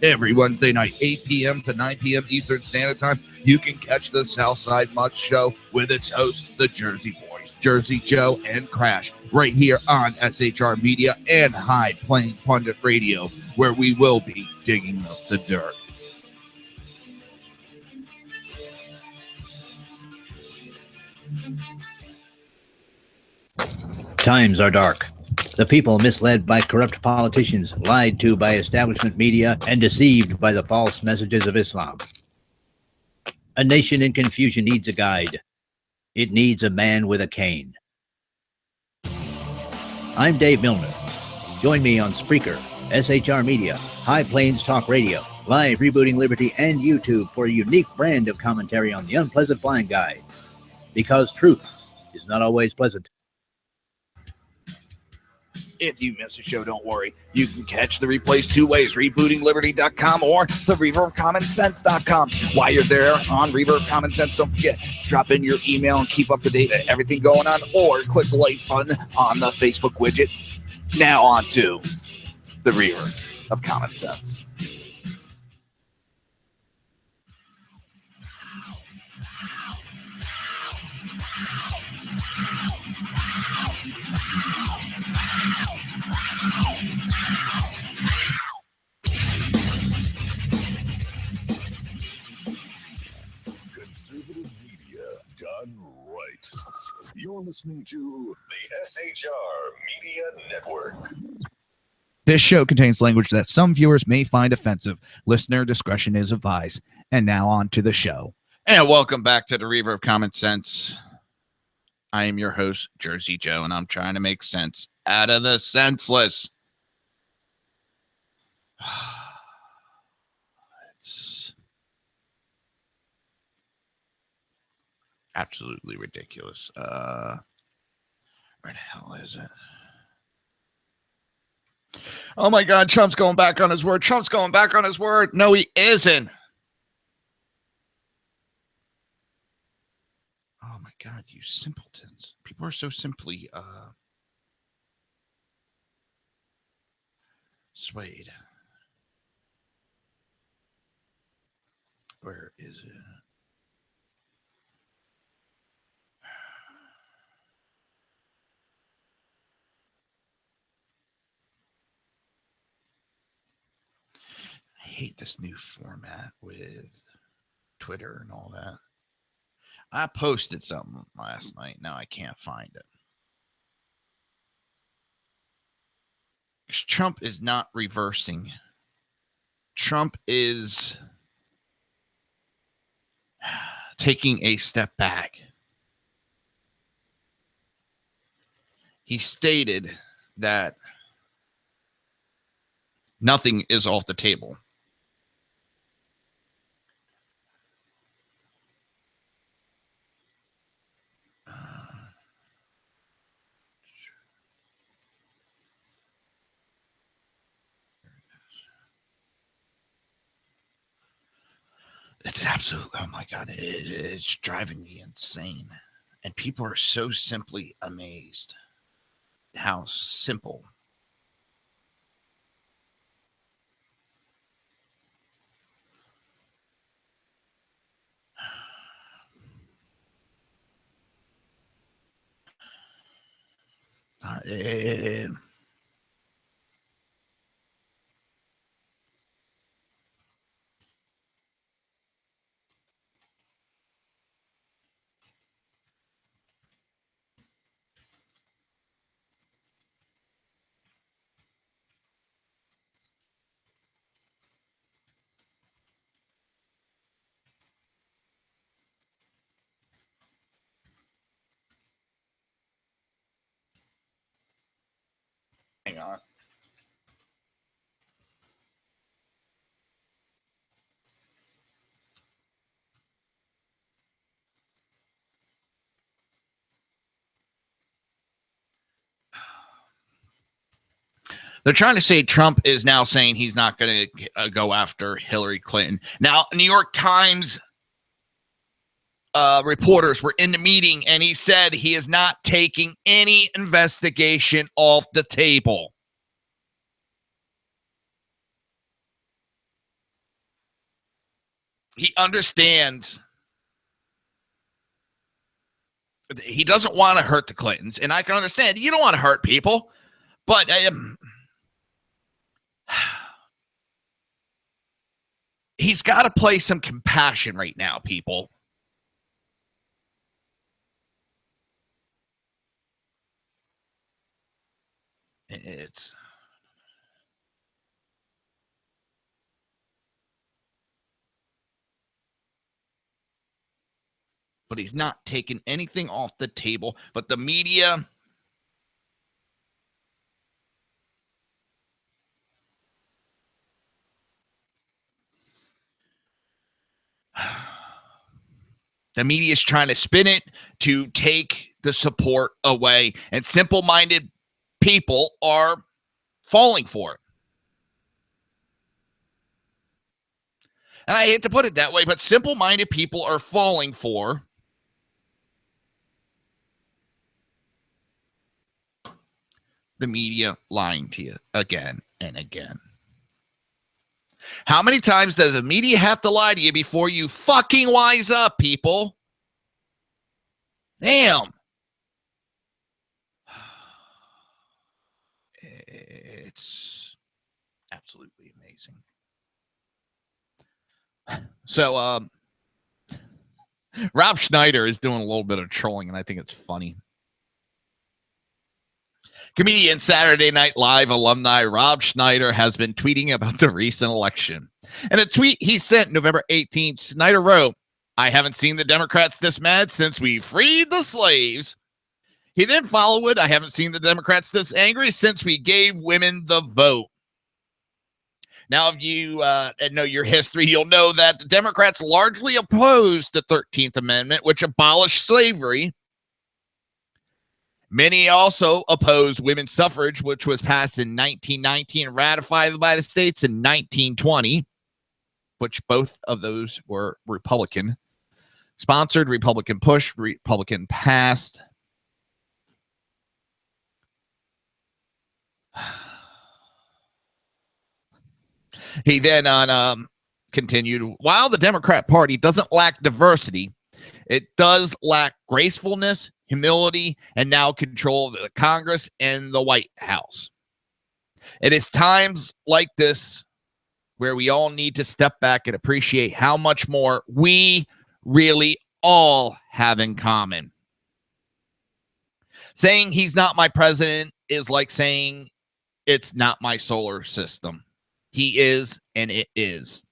Every Wednesday night, 8 p.m. to 9 p.m. Eastern Standard Time, you can catch the Southside Mud Show with its hosts, the Jersey Boys, Jersey Joe and Crash, right here on SHR Media and High Plains Pundit Radio, where we will be digging up the dirt. Times are dark. The people misled by corrupt politicians, lied to by establishment media, and deceived by the false messages of Islam. A nation in confusion needs a guide. It needs a man with a cane. I'm Dave Milner. Join me on Spreaker, SHR Media, High Plains Talk Radio, Live Rebooting Liberty, and YouTube for a unique brand of commentary on the unpleasant blind guide. Because truth is not always pleasant. If you miss a show, don't worry. You can catch the replays two ways, rebootingliberty.com or the Reaver of Common Sense.com. While you're there on Reaver of Common Sense, don't forget, drop in your email and keep up to date with everything going on, or click the like button on the Facebook widget. Now on to the Reaver of Common Sense. Conservative media done right. You're listening to the SHR Media Network. This show contains language that some viewers may find offensive. Listener discretion is advised. And now on to the show. And welcome back to the Reaver of Common Sense. I am your host, Jersey Joe, and I'm trying to make sense out of the senseless. It's absolutely ridiculous. Where the hell is it? Oh my God, Trump's going back on his word. Trump's going back on his word. No, he isn't. Oh my God, you simpletons. People are so simply swayed. Where is it? I hate this new format with Twitter and all that. I posted something last night. Now I can't find it. Trump is not reversing. Trump is taking a step back. He stated that nothing is off the table. It's absolutely, oh my God, it's driving me insane. And people are so simply amazed how simple Hang on. They're trying to say Trump is now saying he's not going to go after Hillary Clinton. Now, New York Times reporters were in the meeting, and he said he is not taking any investigation off the table. He understands. He doesn't want to hurt the Clintons, and I can understand. You don't want to hurt people, but he's got to play some compassion right now, people. It's but he's not taking anything off the table. But the media, the media is trying to spin it to take the support away, and simple-minded people are falling for it. And I hate to put it that way, but simple-minded people are falling for the media lying to you again and again. How many times does the media have to lie to you before you fucking wise up, people? Damn. It's absolutely amazing. So, Rob Schneider is doing a little bit of trolling, and I think it's funny. Comedian Saturday Night Live alumni Rob Schneider has been tweeting about the recent election. In a tweet he sent November 18th, Schneider wrote, "I haven't seen the Democrats this mad since we freed the slaves." He then followed with, "I haven't seen the Democrats this angry since we gave women the vote." Now, if you know your history, you'll know that the Democrats largely opposed the 13th Amendment, which abolished slavery. Many also opposed women's suffrage, which was passed in 1919 and ratified by the states in 1920, which both of those were Republican sponsored, Republican pushed, Republican passed. He then continued, while the Democrat Party doesn't lack diversity, it does lack gracefulness, humility, and now control of the Congress and the White House. It is times like this where we all need to step back and appreciate how much more we really all have in common. Saying he's not my president is like saying it's not my solar system. He is, and it is.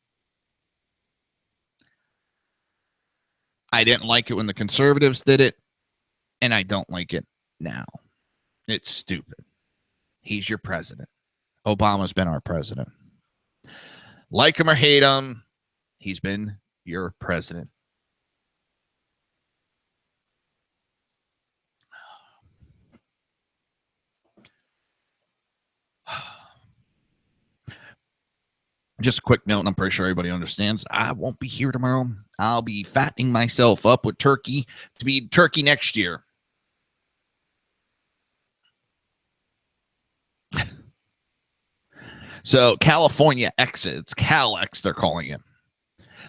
I didn't like it when the conservatives did it, and I don't like it now. It's stupid. He's your president. Obama's been our president. Like him or hate him, he's been your president. Just a quick note, and I'm pretty sure everybody understands. I won't be here tomorrow. I'll be fattening myself up with turkey to be turkey next year. So California exits, CalX, they're calling it.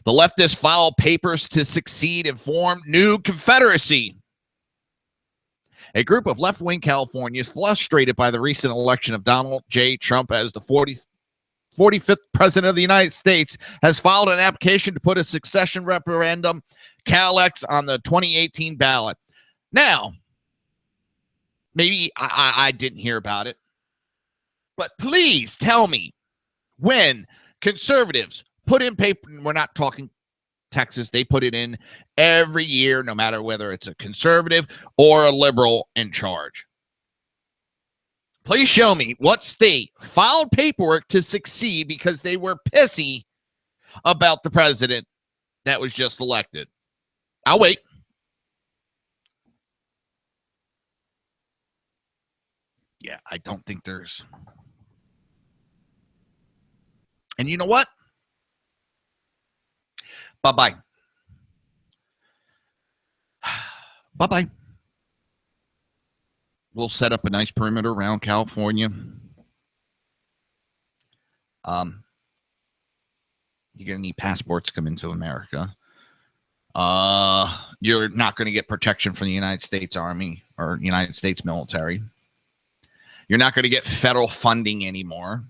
The leftists filed papers to succeed and form new confederacy. A group of left-wing Californians frustrated by the recent election of Donald J. Trump as the 45th president of the United States has filed an application to put a succession referendum, CalX, on the 2018 ballot. Now, maybe I didn't hear about it, but please tell me when conservatives put in paper, and we're not talking Texas, they put it in every year, no matter whether it's a conservative or a liberal in charge. Please show me what state filed paperwork to succeed because they were pissy about the president that was just elected. I'll wait. Yeah, I don't think there's. And you know what? Bye-bye. Bye-bye. We'll set up a nice perimeter around California. You're going to need passports to come into America. You're not going to get protection from the United States Army or United States military. You're not going to get federal funding anymore.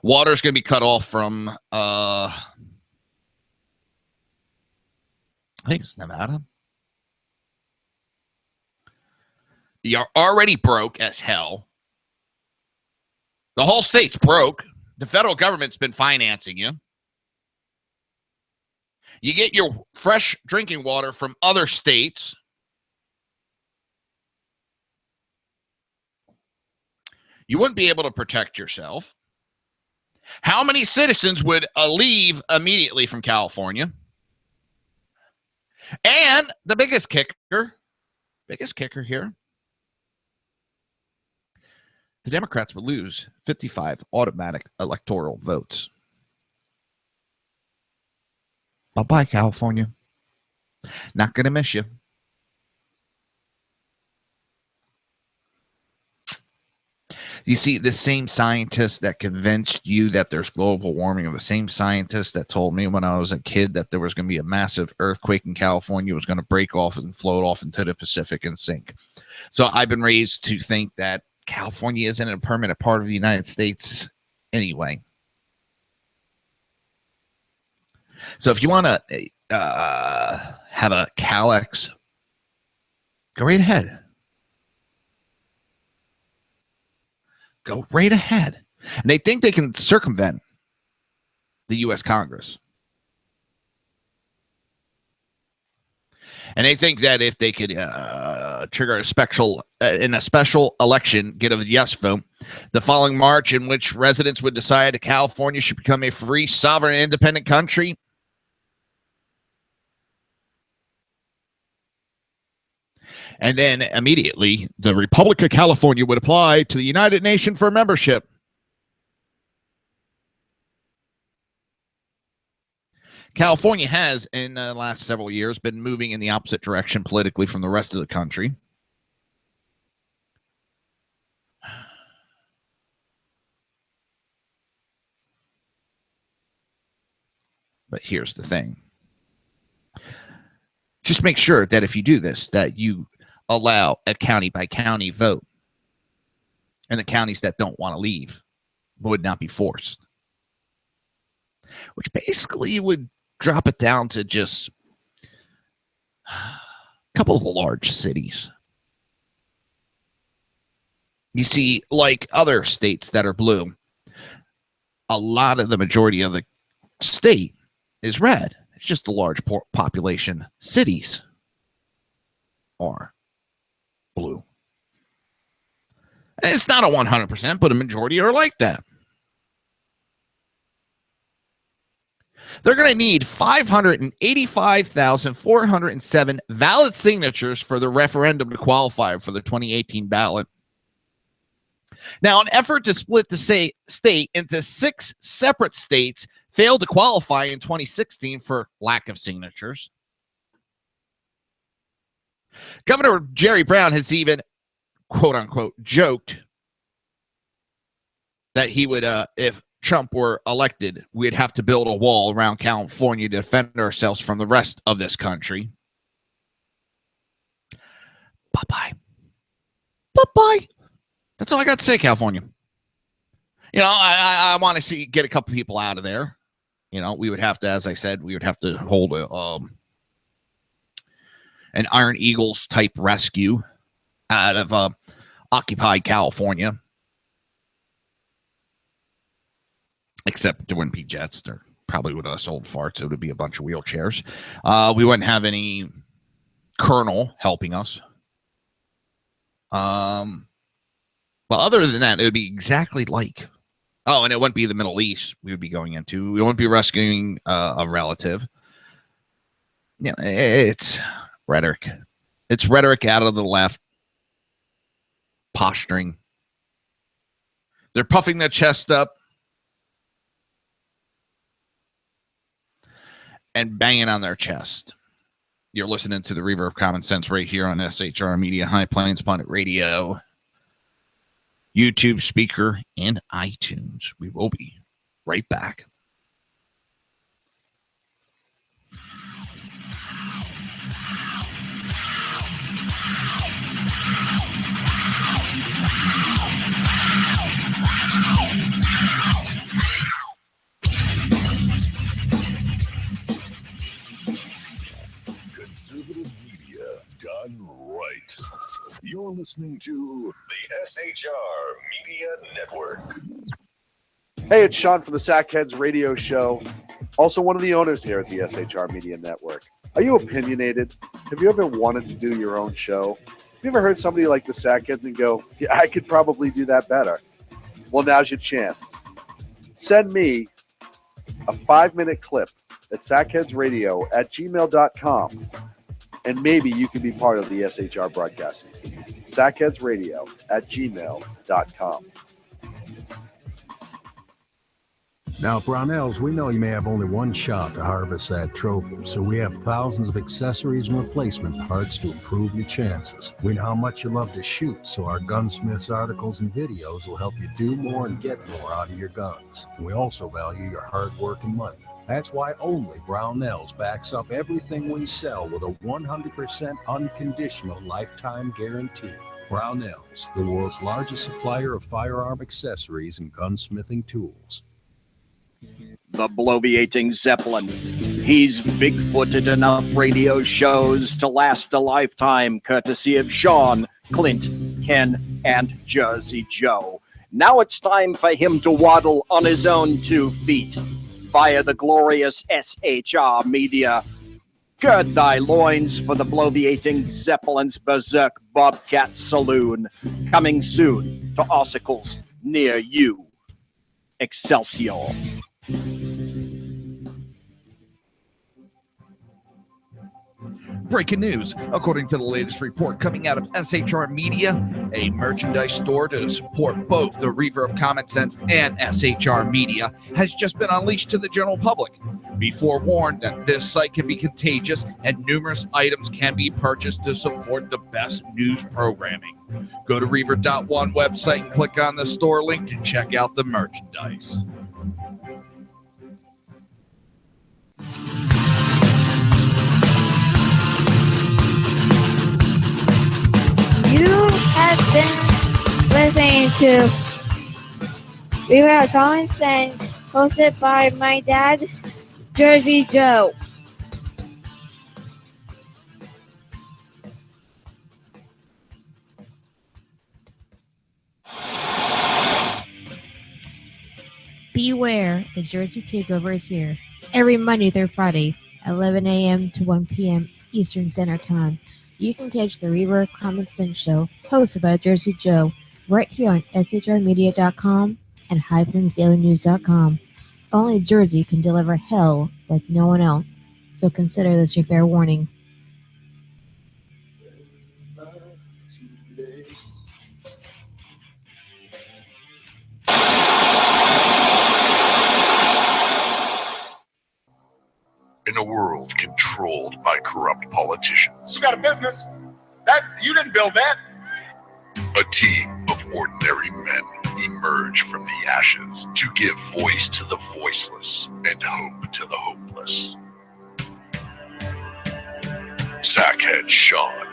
Water's going to be cut off from, I think it's Nevada. You're already broke as hell. The whole state's broke. The federal government's been financing you. You get your fresh drinking water from other states. You wouldn't be able to protect yourself. How many citizens would leave immediately from California? And the biggest kicker here, the Democrats would lose 55 automatic electoral votes. Bye-bye, California. Not going to miss you. You see, the same scientists that convinced you that there's global warming are the same scientists that told me when I was a kid that there was going to be a massive earthquake in California. It was going to break off and float off into the Pacific and sink. So I've been raised to think that California isn't a permanent part of the United States anyway. So if you want to have a Calex, go right ahead. Go right ahead. And they think they can circumvent the U.S. Congress. And they think that if they could trigger a special election, get a yes vote, the following March in which residents would decide that California should become a free, sovereign, independent country. And then immediately, the Republic of California would apply to the United Nations for membership. California has, in the last several years, been moving in the opposite direction politically from the rest of the country. But here's the thing. Just make sure that if you do this, that you allow a county-by-county vote. And the counties that don't want to leave would not be forced. Which basically would drop it down to just a couple of large cities. You see, like other states that are blue, a lot of the majority of the state is red. It's just the large population cities are blue. And it's not a 100%, but a majority are like that. They're going to need 585,407 valid signatures for the referendum to qualify for the 2018 ballot. Now, an effort to split the state into 6 separate states failed to qualify in 2016 for lack of signatures. Governor Jerry Brown has even, quote unquote, joked that he would, if Trump were elected, we'd have to build a wall around California to defend ourselves from the rest of this country. Bye-bye. Bye-bye. That's all I got to say, California. You know, I want to get a couple people out of there. You know, we would have to, as I said, we would have to hold an Iron Eagles type rescue out of occupied California. Except there wouldn't be jets. There probably would have sold farts. It would be a bunch of wheelchairs. We wouldn't have any colonel helping us. Well, other than that, it would be exactly like, oh, and it wouldn't be the Middle East we would be going into. We wouldn't be rescuing a relative. Yeah, it's rhetoric. It's rhetoric out of the left, posturing. They're puffing their chest up and banging on their chest. You're listening to the Reaver of Common Sense right here on SHR Media, High Plains Pundit Radio, YouTube speaker, and iTunes. We will be right back. Conservative media done right. You're listening to the SHR Media Network. Hey, it's Sean from the Sackheads Radio Show, also one of the owners here at the SHR Media Network. Are you opinionated? Have you ever wanted to do your own show? Have you ever heard somebody like the Sackheads and go, yeah, I could probably do that better? Well, now's your chance. Send me a 5-minute clip at sackheadsradio@gmail.com, and maybe you can be part of the SHR broadcasting team. sackheadsradio@gmail.com. Now, Brownells, we know you may have only one shot to harvest that trophy, so we have thousands of accessories and replacement parts to improve your chances. We know how much you love to shoot, so our gunsmiths articles and videos will help you do more and get more out of your guns. We also value your hard work and money. That's why only Brownells backs up everything we sell with a 100% unconditional lifetime guarantee. Brownells, the world's largest supplier of firearm accessories and gunsmithing tools. The bloviating Zeppelin. He's big-footed enough radio shows to last a lifetime, courtesy of Sean, Clint, Ken, and Jersey Joe. Now it's time for him to waddle on his own 2 feet via the glorious SHR Media. Gird thy loins for the bloviating Zeppelin's Berserk Bobcat Saloon, coming soon to ossicles near you. Excelsior. Breaking news. According to the latest report coming out of SHR Media, a merchandise store to support both the Reaver of Common Sense and SHR Media has just been unleashed to the general public. Be forewarned that this site can be contagious and numerous items can be purchased to support the best news programming. Go to Reaver.one website and click on the store link to check out the merchandise. You have been listening to Reaver of Common Sense, hosted by my dad, Jersey Joe. Beware, the Jersey Takeover is here. Every Monday through Friday, 11 a.m. to 1 p.m. Eastern Standard Time. You can catch the Reaver of Common Sense show, hosted by Jersey Joe, right here on shrmedia.com and highlandsdailynews.com. Only Jersey can deliver hell like no one else, so consider this your fair warning. In a world controlled by corrupt politicians, You got a business. That you didn't build that. a team of ordinary men emerge from the ashes to give voice to the voiceless and hope to the hopeless. Sackhead Sean,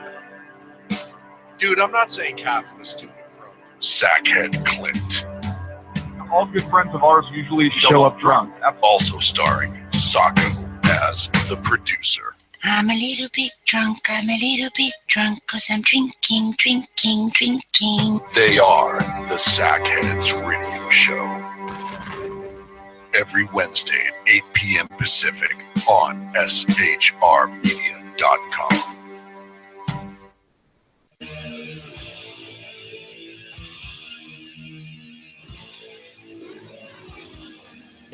Dude, I'm not saying cop for the stupid pro. Sackhead Clint, All good friends of ours usually show up drunk. also starring Socko as the producer. I'm a little bit drunk, cause I'm drinking. They are the Sackheads Radio Show. Every Wednesday at 8 p.m. Pacific on shrmedia.com.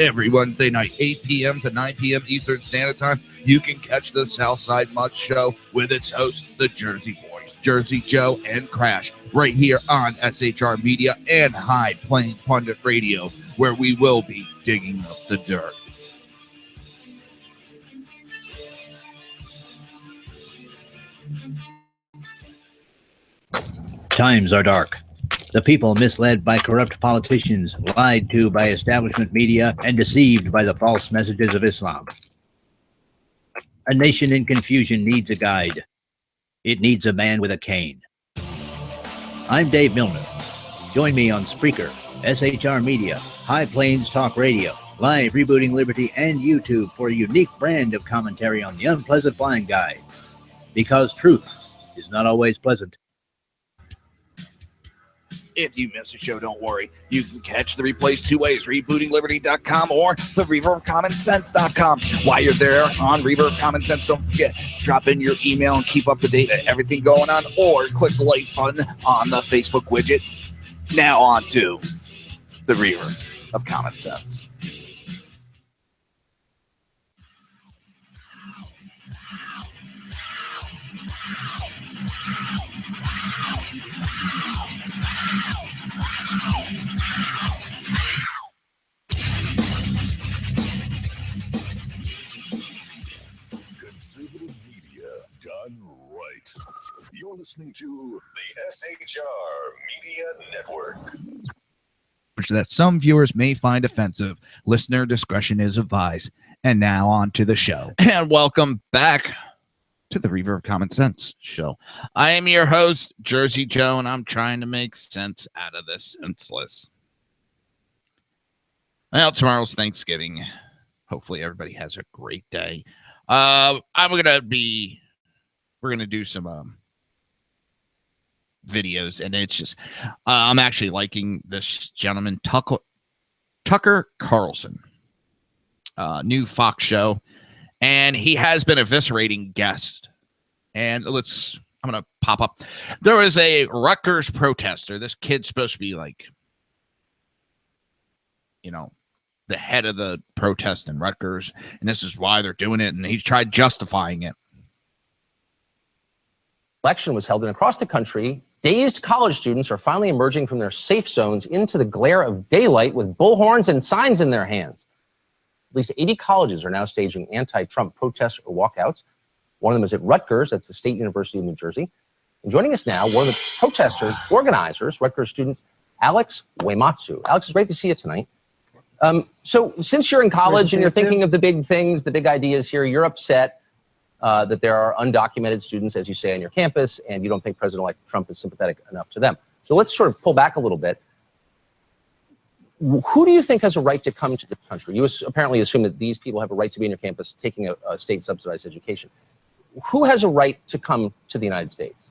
Every Wednesday night, 8 p.m. to 9 p.m. Eastern Standard Time, you can catch the Southside Mud Show with its hosts, the Jersey Boys, Jersey Joe and Crash, right here on SHR Media and High Plains Pundit Radio, where we will be digging up the dirt. Times are dark. The people misled by corrupt politicians, lied to by establishment media, and deceived by the false messages of Islam. A nation in confusion needs a guide. It needs a man with a cane. I'm Dave Milner. Join me on Spreaker, SHR Media, High Plains Talk Radio, Live Rebooting Liberty, and YouTube for a unique brand of commentary on the unpleasant blind guide. Because truth is not always pleasant. If you miss a show, don't worry. You can catch the replays two ways, rebootingliberty.com or the Reaver of Common Sense.com. While you're there on Reaver of Common Sense, don't forget, drop in your email and keep up to date with everything going on, or click the like button on the Facebook widget. Now on to the Reaver of Common Sense. Conservative media done right. You're listening to the SHR Media Network. Which that some viewers may find offensive. Listener discretion is advised. And now on to the show. And welcome back to the Reaver of Common Sense show. I am your host, Jersey Joe, and I'm trying to make sense out of this senseless. Well, tomorrow's Thanksgiving. Hopefully everybody has a great day. We're gonna do some videos, and it's just I'm actually liking this gentleman, Tucker Carlson, new Fox show, and he has been eviscerating guests. And I'm gonna pop up. There was a Rutgers protester. This kid's supposed to be like, the head of the protest in Rutgers, and this is why they're doing it, and he tried justifying it. Election was held, and across the country, dazed college students are finally emerging from their safe zones into the glare of daylight with bullhorns and signs in their hands. At least 80 colleges are now staging anti-Trump protests or walkouts. One of them is at Rutgers, that's the State University of New Jersey. And joining us now, one of the protesters, organizers, Rutgers students, Alex Uematsu. Alex, it's great to see you tonight. So since you're in college and you're thinking of the big things, the big ideas here, you're upset that there are undocumented students, as you say, on your campus, and you don't think President-elect Trump is sympathetic enough to them. So let's sort of pull back a little bit. Who do you think has a right to come to the country? You apparently assume that these people have a right to be on your campus taking a state-subsidized education. Who has a right to come to the United States?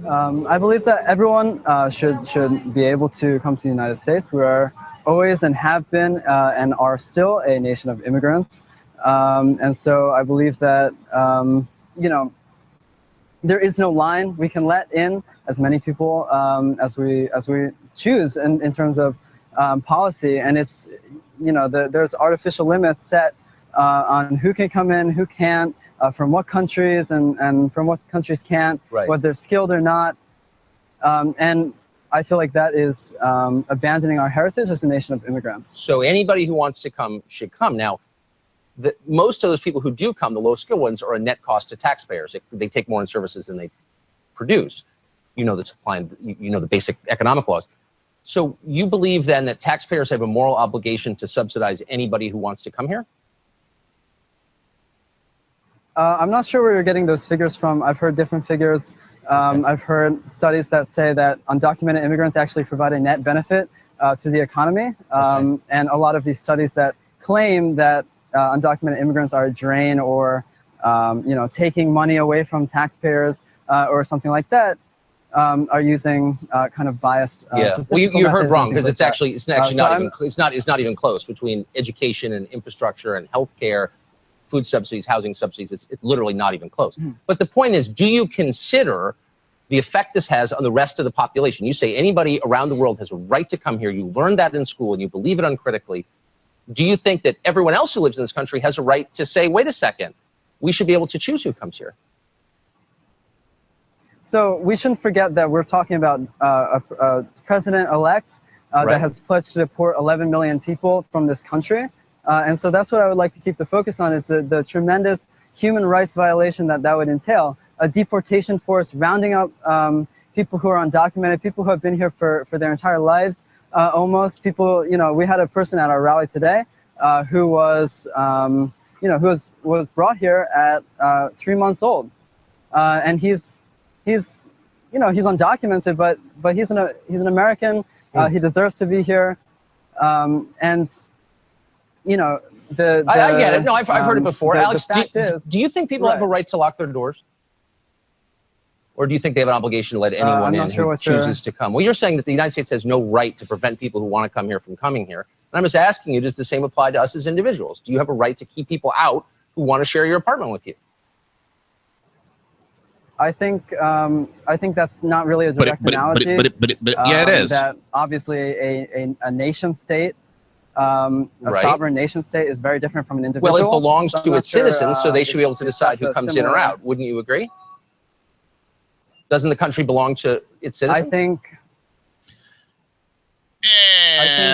I believe that everyone should be able to come to the United States. We are always and have been and are still a nation of immigrants. And so I believe that, there is no line. We can let in as many people as we choose in terms of policy. And it's, there's artificial limits set on who can come in, who can't. From what countries and from what countries can't, right, whether they're skilled or not. And I feel like that is abandoning our heritage as a nation of immigrants. So anybody who wants to come should come. Now, most of those people who do come, the low-skilled ones, are a net cost to taxpayers. They take more in services than they produce. The supply and the basic economic laws. So you believe then that taxpayers have a moral obligation to subsidize anybody who wants to come here? I'm not sure where you're getting those figures from. I've heard different figures. I've heard studies that say that undocumented immigrants actually provide a net benefit to the economy. And a lot of these studies that claim that undocumented immigrants are a drain or, taking money away from taxpayers or something like that are using kind of biased. Well, you heard wrong, because it's not even close between education and infrastructure and healthcare. Food subsidies, housing subsidies, it's literally not even close. But the point is, do you consider the effect this has on the rest of the population. You say anybody around the world has a right to come here. You learned that in school and you believe it uncritically. Do you think that everyone else who lives in this country has a right to say, wait a second, we should be able to choose who comes here? So we shouldn't forget that we're talking about a president-elect that has pledged to deport 11 million people from this country. And so that's what I would like to keep the focus on, is the tremendous human rights violation that would entail. A deportation force rounding up people who are undocumented, people who have been here for their entire lives, almost people, we had a person at our rally today who was, who was brought here at 3 months old. And he's undocumented, but he's an American. He deserves to be here. And, I get it. No, I've heard it before. Alex, do you think people have a right to lock their doors? Or do you think they have an obligation to let anyone in who chooses to come? Well, you're saying that the United States has no right to prevent people who want to come here from coming here. And I'm just asking you, does the same apply to us as individuals? Do you have a right to keep people out who want to share your apartment with you? I think that's not really a direct analogy. Yeah, it is. That obviously a nation state, a sovereign nation state, is very different from an individual. Well, it belongs to its citizens, so they should be able to decide who comes in or out. Wouldn't you agree? Doesn't the country belong to its citizens? I think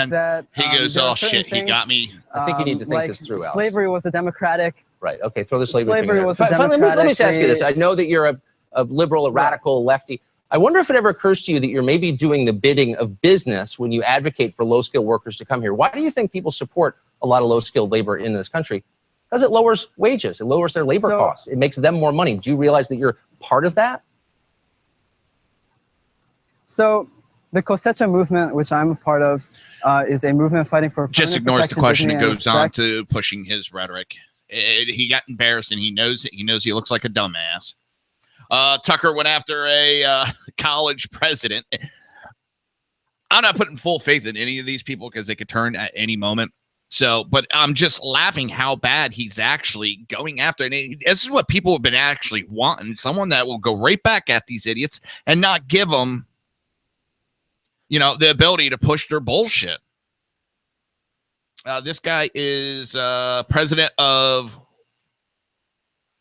that he goes, oh shit, he got me. I think you need to think this through, Alex. Slavery was a democratic. Right. Okay. Throw the slavery thing Slavery was a democratic. Let me just ask you this. I know that you're a liberal, a radical, lefty. I wonder if it ever occurs to you that you're maybe doing the bidding of business when you advocate for low-skilled workers to come here. Why do you think people support a lot of low-skilled labor in this country? Because it lowers wages. It lowers their labor costs. It makes them more money. Do you realize that you're part of that? So the Cosecha movement, which I'm a part of, is a movement fighting for just ignores the question and goes on to pushing his rhetoric. He got embarrassed and he knows it. He knows he looks like a dumbass. Tucker went after a college president. I'm not putting full faith in any of these people because they could turn at any moment. So, but I'm just laughing how bad he's actually going after. And this is what people have been actually wanting. Someone that will go right back at these idiots and not give them, the ability to push their bullshit. This guy is president of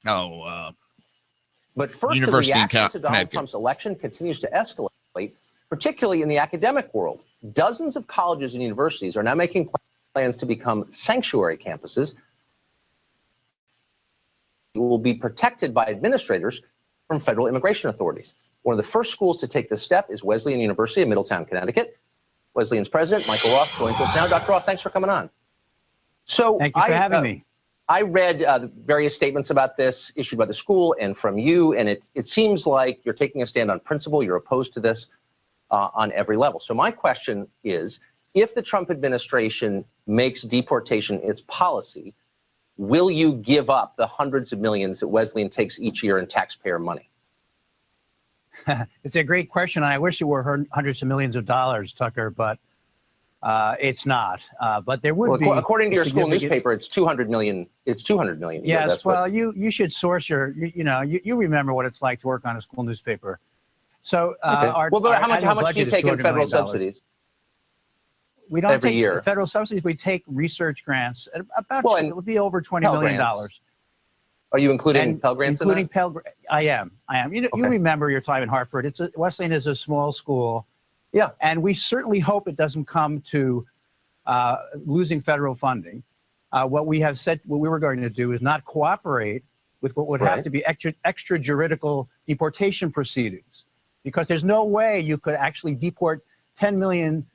But first, the reaction to Donald Trump's election continues to escalate, particularly in the academic world. Dozens of colleges and universities are now making plans to become sanctuary campuses. Will be protected by administrators from federal immigration authorities. One of the first schools to take this step is Wesleyan University of Middletown, Connecticut. Wesleyan's president, Michael Roth, joins us now. Dr. Roth, thanks for coming on. So thank you for having me. I read various statements about this issued by the school and from you, and it seems like you're taking a stand on principle. You're opposed to this on every level. So my question is, if the Trump administration makes deportation its policy, will you give up the hundreds of millions that Wesleyan takes each year in taxpayer money? It's a great question. I wish it were hundreds of millions of dollars, Tucker, but it's not. But there would be. According to your school newspaper, it's 200 million. It's 200 million. Yes. Well, you should source your. You remember what it's like to work on a school newspaper. So how much do you take in federal subsidies? We don't every take year. Federal subsidies. We take research grants. It would be over $20 million. Are you including Pell Grants? Including Pell. I am. You remember your time in Hartford. Wesleyan is a small school. Yeah. And we certainly hope it doesn't come to losing federal funding. What we have said, what we were going to do is not cooperate with what would have to be extrajuridical deportation proceedings, because there's no way you could actually deport 10 million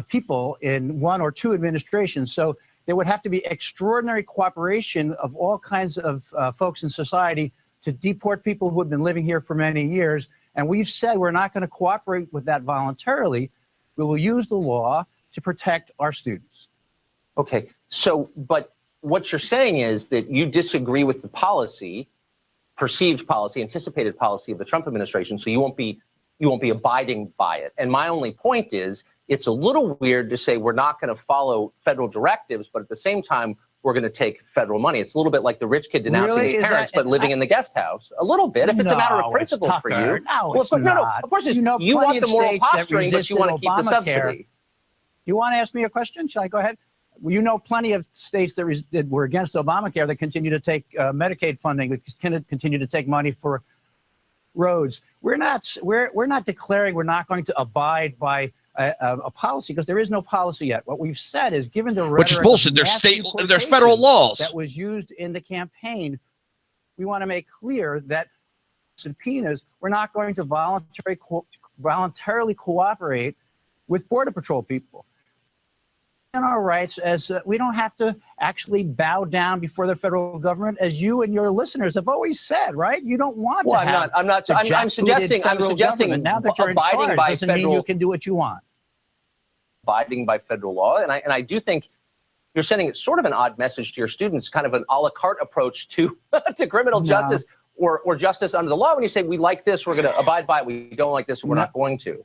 people in one or two administrations. So there would have to be extraordinary cooperation of all kinds of folks in society to deport people who have been living here for many years. And we've said we're not going to cooperate with that voluntarily. We will use the law to protect our students. Okay. So, but what you're saying is that you disagree with the policy, perceived policy, anticipated policy of the Trump administration, so you won't be abiding by it. And my only point is, it's a little weird to say we're not going to follow federal directives, but at the same time, we're going to take federal money. It's a little bit like the rich kid denouncing Really? his Is parents, that- but living in the guest house. A little bit, if it's a matter of principle for you. No, Well, it's but no, not. of course, You know you plenty want the of moral states that posturing, but you want to resisted keep the Obamacare. subsidy. You want to ask me a question? Shall I go ahead? Well, you know plenty of states that were against Obamacare that continue to take Medicaid funding, that continue to take money for roads. We're not declaring we're not going to abide by a policy because there is no policy yet. What we've said is, given the Which is rhetoric bullshit. of There's mass there's federal deportation laws that was used in the campaign, we want to make clear that subpoenas, we're not going to voluntarily cooperate with Border Patrol people. And our rights as we don't have to actually bow down before the federal government, as you and your listeners have always said, right? You don't want Well, to have I'm suggesting now that you're in abiding charge by doesn't mean federal you can do what you want. Abiding by federal law, and I do think you're sending sort of an odd message to your students, kind of an a la carte approach to to criminal justice or justice under the law. When you say we like this, we're going to abide by it. We don't like this, we're not going to.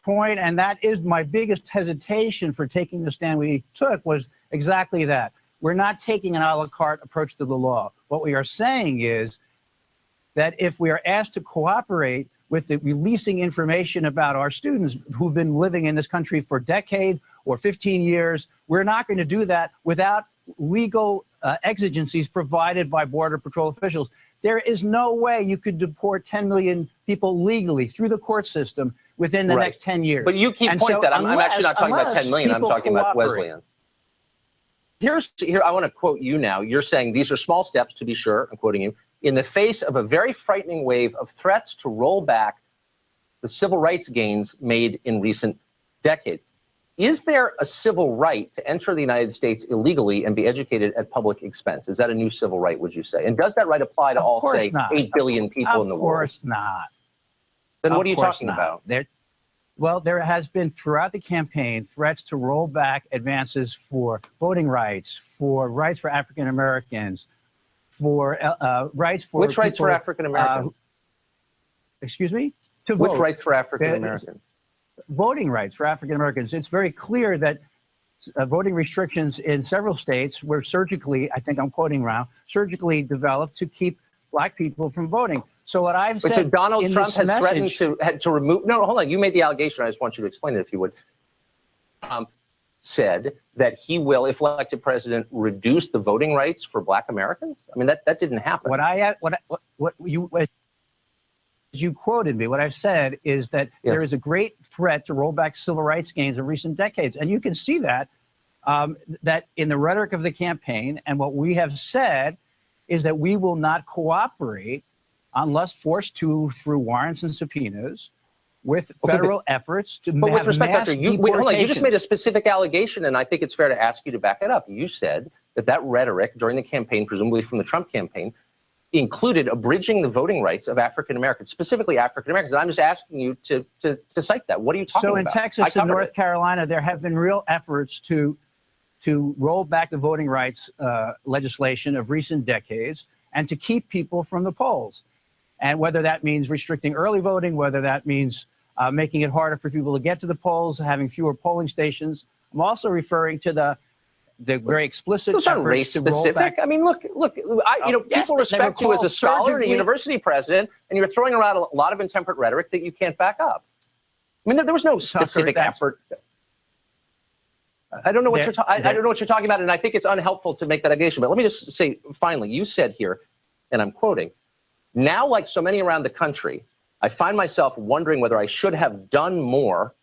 Point, and that is my biggest hesitation for taking the stand we took, was exactly that. We're not taking an a la carte approach to the law. What we are saying is that if we are asked to cooperate with the releasing information about our students who've been living in this country for decades or 15 years, we're not going to do that without legal exigencies provided by Border Patrol officials. There is no way you could deport 10 million people legally through the court system within the next 10 years. But you keep pointing that. I'm actually not talking about 10 million. I'm talking about Wesleyan. Here, I want to quote you now. You're saying these are small steps, to be sure. I'm quoting you. In the face of a very frightening wave of threats to roll back the civil rights gains made in recent decades. Is there a civil right to enter the United States illegally and be educated at public expense? Is that a new civil right, would you say? And does that right apply to all, say, 8 billion people in the world? Of course not. Then what are you talking about? There has been throughout the campaign threats to roll back advances for voting rights for African Americans, for rights for which rights for African Americans? Excuse me? Which rights for African Americans? Voting rights for African Americans. It's very clear that voting restrictions in several states were surgically, I think I'm quoting now, surgically developed to keep black people from voting. So what I've said, so Donald Trump has threatened message, to remove. No, hold on. You made the allegation. I just want you to explain it, if you would. Said that he will, if elected president, reduce the voting rights for black Americans. I mean, that didn't happen. What you quoted me. What I've said is that there is a great threat to roll back civil rights gains of recent decades, and you can see that that in the rhetoric of the campaign. And what we have said is that we will not cooperate unless forced to through warrants and subpoenas with federal efforts to but have with respect, mass Doctor, you just made a specific allegation, and I think it's fair to ask you to back it up. You said that rhetoric during the campaign, presumably from the Trump campaign, included abridging the voting rights of African Americans, specifically African Americans. And I'm just asking you to cite that. What are you talking about? So in Texas and North Carolina, there have been real efforts to roll back the voting rights legislation of recent decades and to keep people from the polls. And whether that means restricting early voting, whether that means making it harder for people to get to the polls, having fewer polling stations. I'm also referring to the very explicit Those aren't race specific. I mean, look. People respect you as a scholar and a university president, and you're throwing around a lot of intemperate rhetoric that you can't back up. I mean, there was no specific effort. I don't know what I don't know what you're talking about, and I think it's unhelpful to make that allegation. But let me just say, finally, you said here, and I'm quoting, "Now, like so many around the country, I find myself wondering whether I should have done more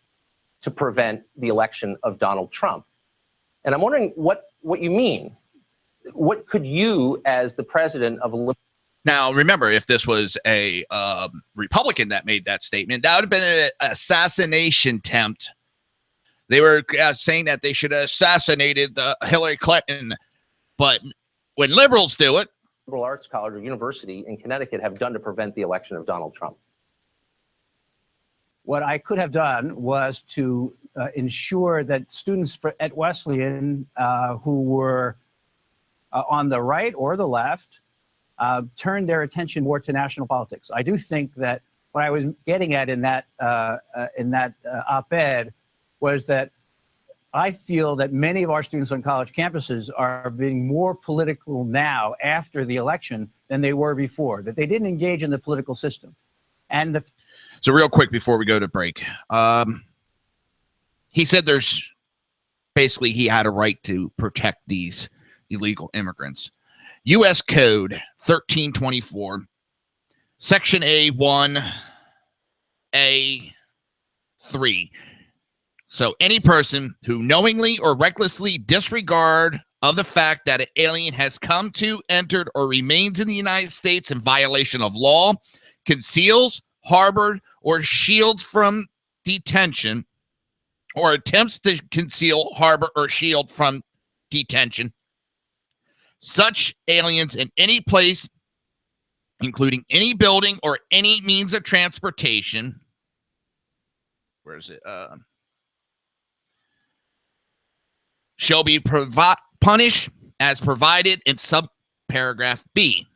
to prevent the election of Donald Trump." And I'm wondering what you mean. What could you, as the president of a... Now, remember, if this was a Republican that made that statement, that would have been an assassination attempt. They were saying that they should have assassinated Hillary Clinton. But when liberals do it... Liberal Arts College or University in Connecticut have done to prevent the election of Donald Trump? What I could have done was to ensure that students at Wesleyan who were on the right or the left turned their attention more to national politics. I do think that what I was getting at in that op-ed was that I feel that many of our students on college campuses are being more political now after the election than they were before, that they didn't engage in the political system. And so real quick before we go to break, he said basically he had a right to protect these illegal immigrants. U.S. Code 1324, Section A1, A3. So any person who knowingly or recklessly disregard of the fact that an alien has come to, entered, or remains in the United States in violation of law, conceals, harbored, or shields from detention, or attempts to conceal, harbor, or shield from detention, such aliens in any place, including any building or any means of transportation. Where is it? Shall be punished as provided in subparagraph B.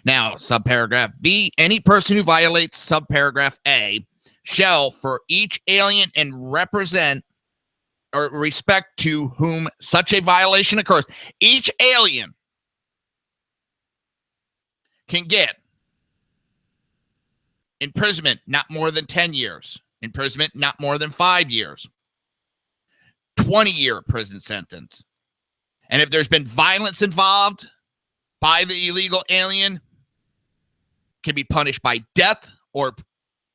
Now, subparagraph B, any person who violates subparagraph A shall, for each alien and represent or respect to whom such a violation occurs, each alien can get imprisonment not more than 10 years, imprisonment not more than 5 years, 20-year prison sentence. And if there's been violence involved by the illegal alien, can be punished by death or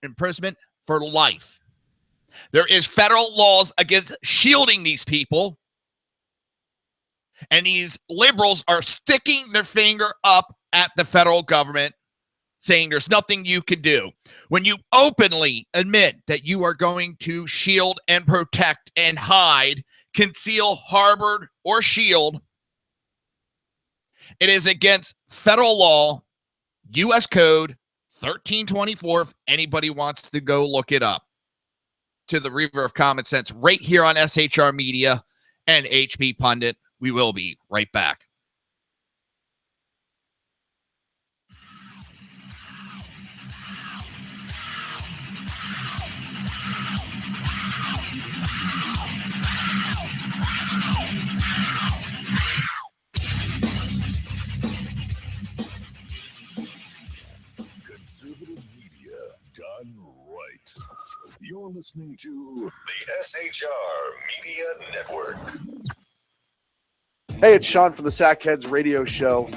imprisonment for life. There is federal laws against shielding these people, and these liberals are sticking their finger up at the federal government, saying there's nothing you can do. When you openly admit that you are going to shield and protect and hide, conceal, harbor, or shield, it is against federal law, U.S. Code 1324, if anybody wants to go look it up. To the Reaver of Common Sense right here on SHR Media and HP Pundit. We will be right back. Conservative media done right. You're listening to the SHR Media Network. Hey, it's Sean from the Sackheads Radio Show,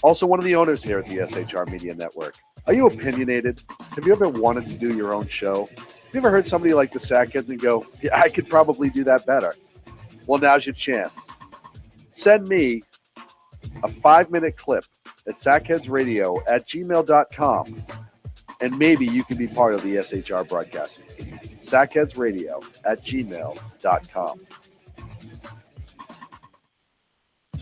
also one of the owners here at the SHR Media Network. Are you opinionated? Have you ever wanted to do your own show? Have you ever heard somebody like the Sackheads and go, yeah, I could probably do that better? Well, now's your chance. Send me a 5-minute clip at sackheadsradio@gmail.com, and maybe you can be part of the SHR broadcasting team. sackheadsradio@gmail.com.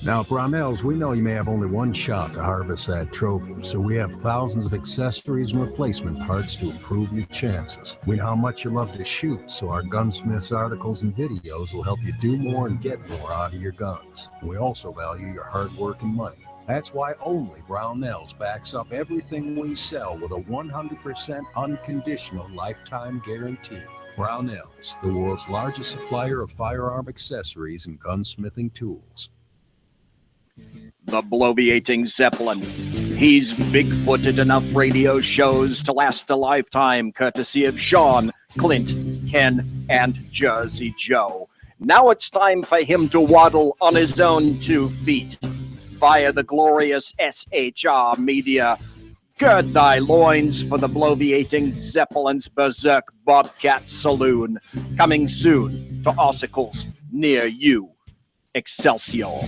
Now, Brownells, we know you may have only one shot to harvest that trophy, so we have thousands of accessories and replacement parts to improve your chances. We know how much you love to shoot, so our gunsmiths articles and videos will help you do more and get more out of your guns. We also value your hard work and money. That's why only Brownells backs up everything we sell with a 100% unconditional lifetime guarantee. Brownells, the world's largest supplier of firearm accessories and gunsmithing tools. The bloviating Zeppelin. He's big-footed enough radio shows to last a lifetime, courtesy of Sean, Clint, Ken, and Jersey Joe. Now it's time for him to waddle on his own 2 feet via the glorious SHR Media. Gird thy loins for the bloviating Zeppelin's Berserk Bobcat Saloon, coming soon to Ossicles near you. Excelsior.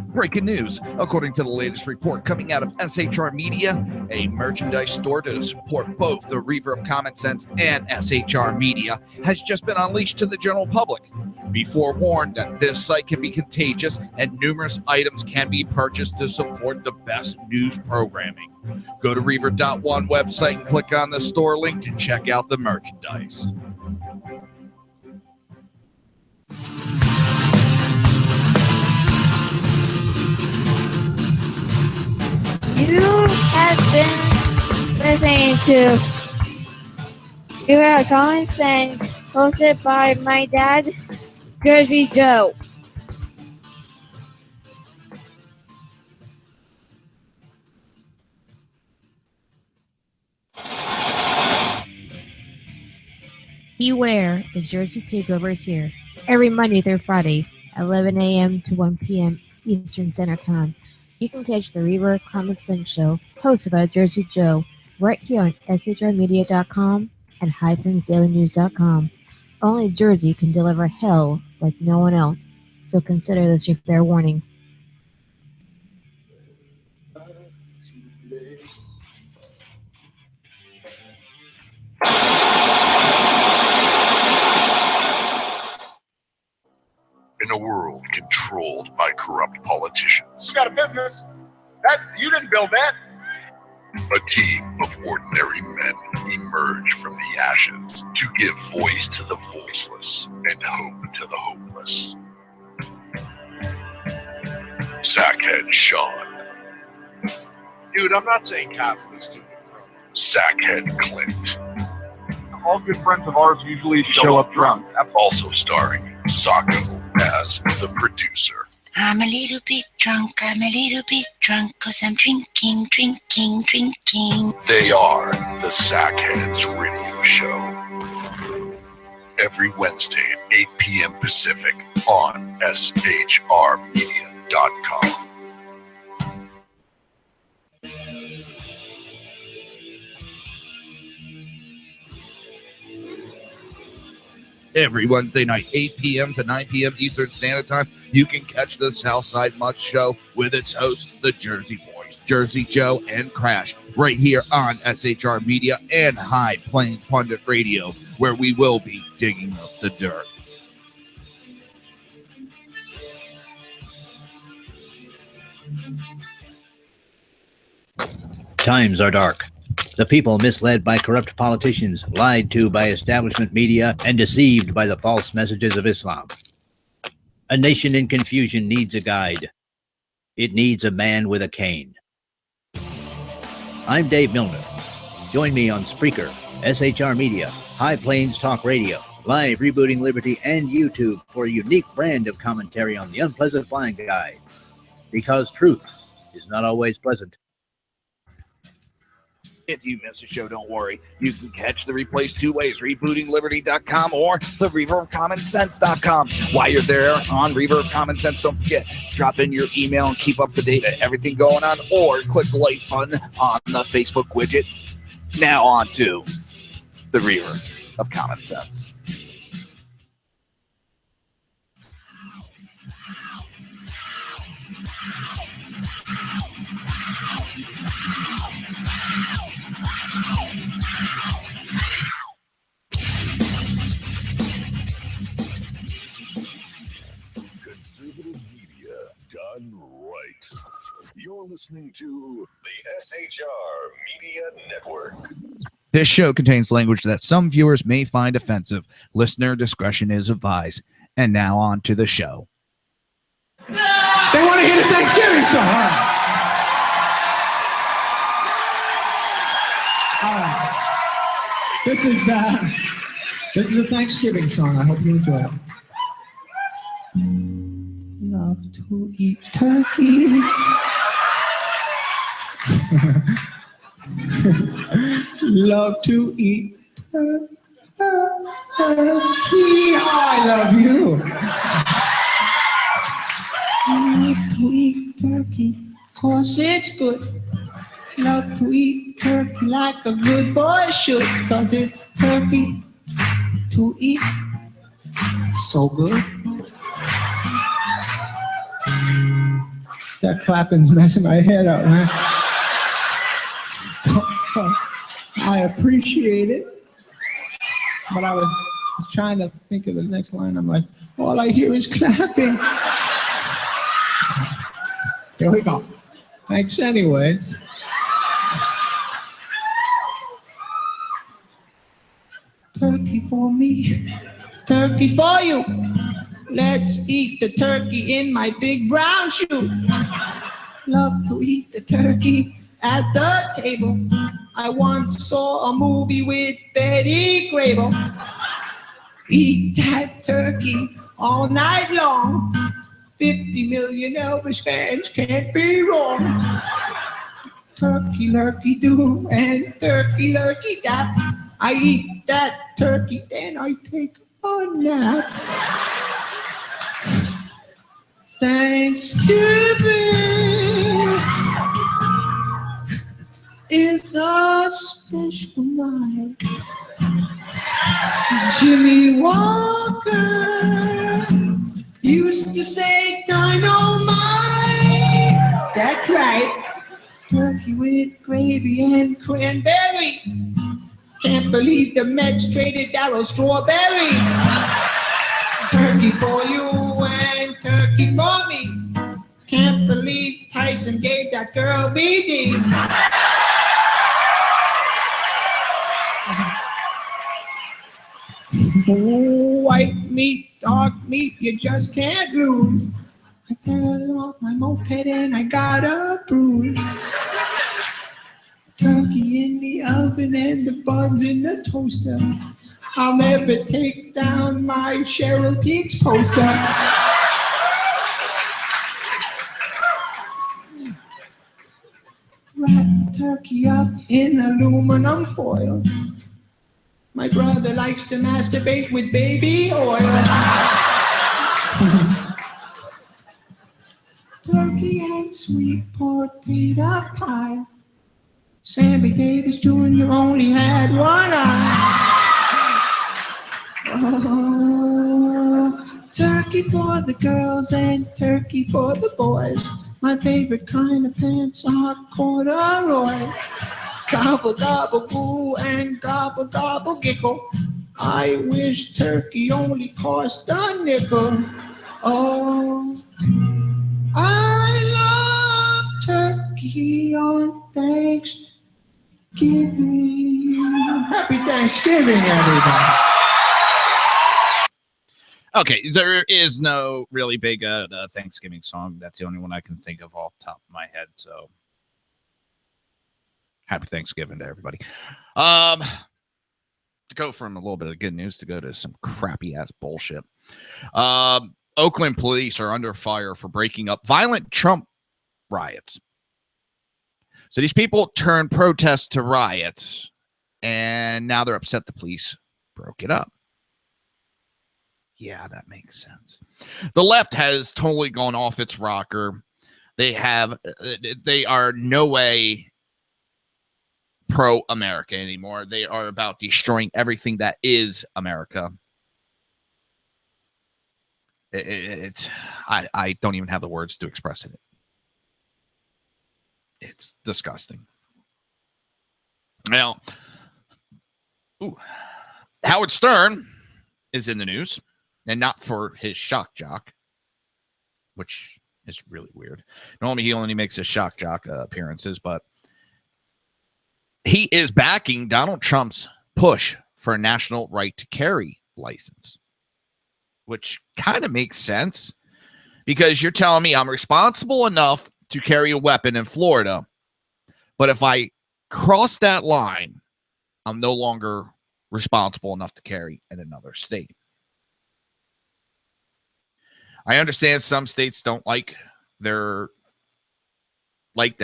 Breaking news. According to the latest report coming out of SHR Media, a merchandise store to support both the Reaver of Common Sense and SHR Media has just been unleashed to the general public. Be forewarned that this site can be contagious and numerous items can be purchased to support the best news programming. Go to Reaver.one website and click on the store link to check out the merchandise. You have been listening to Reaver of Common Sense, hosted by my dad, Jersey Joe. Beware, the Jersey Takeover is here. Every Monday through Friday, 11 a.m. to 1 p.m. Eastern Standard Time. You can catch the Reaver of Common Sense show, hosted by Jersey Joe, right here on shrmedia.com and highplains.com. Only Jersey can deliver hell like no one else, so consider this your fair warning. In a world controlled by corrupt politicians, You got a business. That you didn't build that. a team of ordinary men emerge from the ashes to give voice to the voiceless and hope to the hopeless. Sackhead Sean, Dude, I'm not saying confidence, stupid. Sackhead Clint, All good friends of ours usually show up drunk. also starring Sacco as the producer. I'm a little bit drunk, cause I'm drinking. They are the Sackheads Radio Show. Every Wednesday at 8 p.m. Pacific on shrmedia.com. Every Wednesday night, 8 p.m. to 9 p.m. Eastern Standard Time, you can catch the Southside Mutt Show with its hosts, the Jersey Boys, Jersey Joe and Crash, right here on SHR Media and High Plains Pundit Radio, where we will be digging up the dirt. Times are dark. The people misled by corrupt politicians, lied to by establishment media, and deceived by the false messages of Islam. A nation in confusion needs a guide. It needs a man with a cane. I'm Dave Milner. Join me on Spreaker, SHR Media, High Plains Talk Radio, Live Rebooting Liberty, and YouTube for a unique brand of commentary on the unpleasant blind guide. Because truth is not always pleasant. If you miss a show, don't worry. You can catch the replays two ways, rebootingliberty.com or the Reaver of Common Sense.com. While you're there on Reaver of Common Sense, don't forget, drop in your email and keep up to date with everything going on, or click the like button on the Facebook widget. Now on to the Reaver of Common Sense. Conservative media done right. You're listening to the SHR Media Network. This show contains language that some viewers may find offensive. Listener discretion is advised. And now on to the show. They want to hear the Thanksgiving song. All right. This is a Thanksgiving song. I hope you enjoy it. Love to eat turkey. Love to eat turkey. I love you. Love to eat turkey, 'cause it's good. Love to eat turkey like a good boy should, 'cause it's turkey to eat. So good. That clapping's messing my head up, man. I appreciate it. But I was trying to think of the next line. I'm like, all I hear is clapping. Here we go. Thanks anyways. Turkey for me, turkey for you. Let's eat the turkey in my big brown shoe. Love to eat the turkey at the table. I once saw a movie with Betty Grable. Eat that turkey all night long. 50 million Elvis fans can't be wrong. Turkey lurkey do and turkey lurkey dap. I eat that turkey, then I take a nap. Thanksgiving is a special night. Jimmy Walker used to say dynamite. That's right. Turkey with gravy and cranberry. Can't believe the Mets traded Darryl Strawberry. Turkey for you and turkey for me. Can't believe Tyson gave that girl BD. White meat, dark meat, you just can't lose. I fell off my moped and I got a bruise. Turkey in the oven and the buns in the toaster. I'll never take down my Cheryl Teagues poster. Wrap turkey up in aluminum foil. My brother likes to masturbate with baby oil. Turkey and sweet potato pie. Sammy Davis Jr. only had one eye. Oh, turkey for the girls and turkey for the boys. My favorite kind of pants are corduroys. Gobble, gobble, goo, and gobble, gobble, giggle. I wish turkey only cost a nickel. Oh, I love turkey on Thanksgiving. Happy Thanksgiving, everybody. Okay, there is no really big Thanksgiving song. That's the only one I can think of off the top of my head. So, happy Thanksgiving to everybody. To go from a little bit of good news to go to some crappy ass bullshit. Oakland police are under fire for breaking up violent Trump riots. So these people turned protests to riots, and now they're upset the police broke it up. Yeah, that makes sense. The left has totally gone off its rocker. They are no way pro-America anymore. They are about destroying everything that is America. I don't even have the words to express it. It's disgusting. Now, Howard Stern is in the news, and not for his shock jock, which is really weird. Normally, he only makes his shock jock appearances, but he is backing Donald Trump's push for a national right to carry license, which kind of makes sense because you're telling me I'm responsible enough to carry a weapon in Florida, but if I cross that line, I'm no longer responsible enough to carry in another state. I understand some states don't like that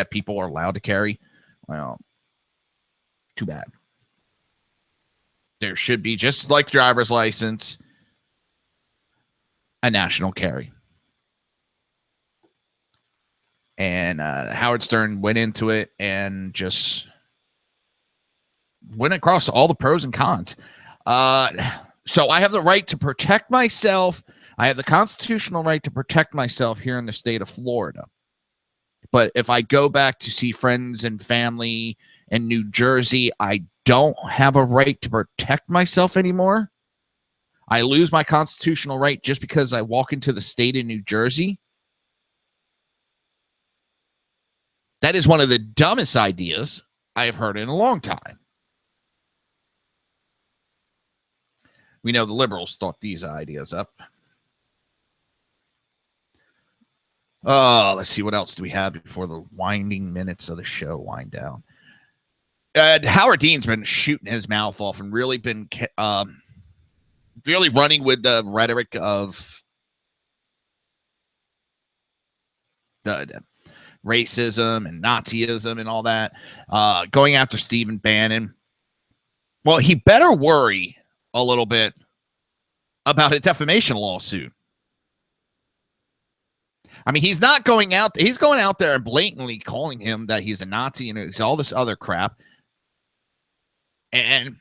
people are allowed to carry. Well, too bad. There should be, just like driver's license, a national carry. And Howard Stern went into it and just went across all the pros and cons. So I have the right to protect myself. I have the constitutional right to protect myself here in the state of Florida. But if I go back to see friends and family in New Jersey, I don't have a right to protect myself anymore. I lose my constitutional right just because I walk into the state of New Jersey. That is one of the dumbest ideas I have heard in a long time. We know the liberals thought these ideas up. Let's see, what else do we have before the winding minutes of the show wind down? Howard Dean's been shooting his mouth off and really been really running with the rhetoric of the racism and Nazism and all that, going after Stephen Bannon. Well, he better worry a little bit about a defamation lawsuit. I mean, he's not going out. He's going out there and blatantly calling him that he's a Nazi and it's all this other crap. And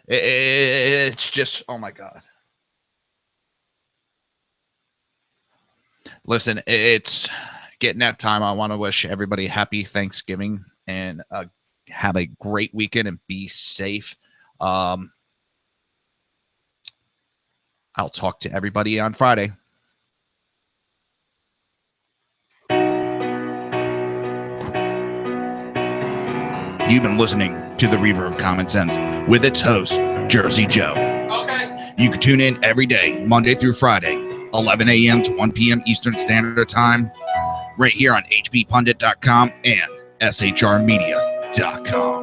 it's just, oh my God. Listen, it's getting that time. I want to wish everybody happy Thanksgiving and have a great weekend and be safe. I'll talk to everybody on Friday. You've been listening to the Reaver of Common Sense with its host, Jersey Joe. Okay. You can tune in every day, Monday through Friday, 11 a.m. to 1 p.m. Eastern Standard Time, right here on hbpundit.com and shrmedia.com.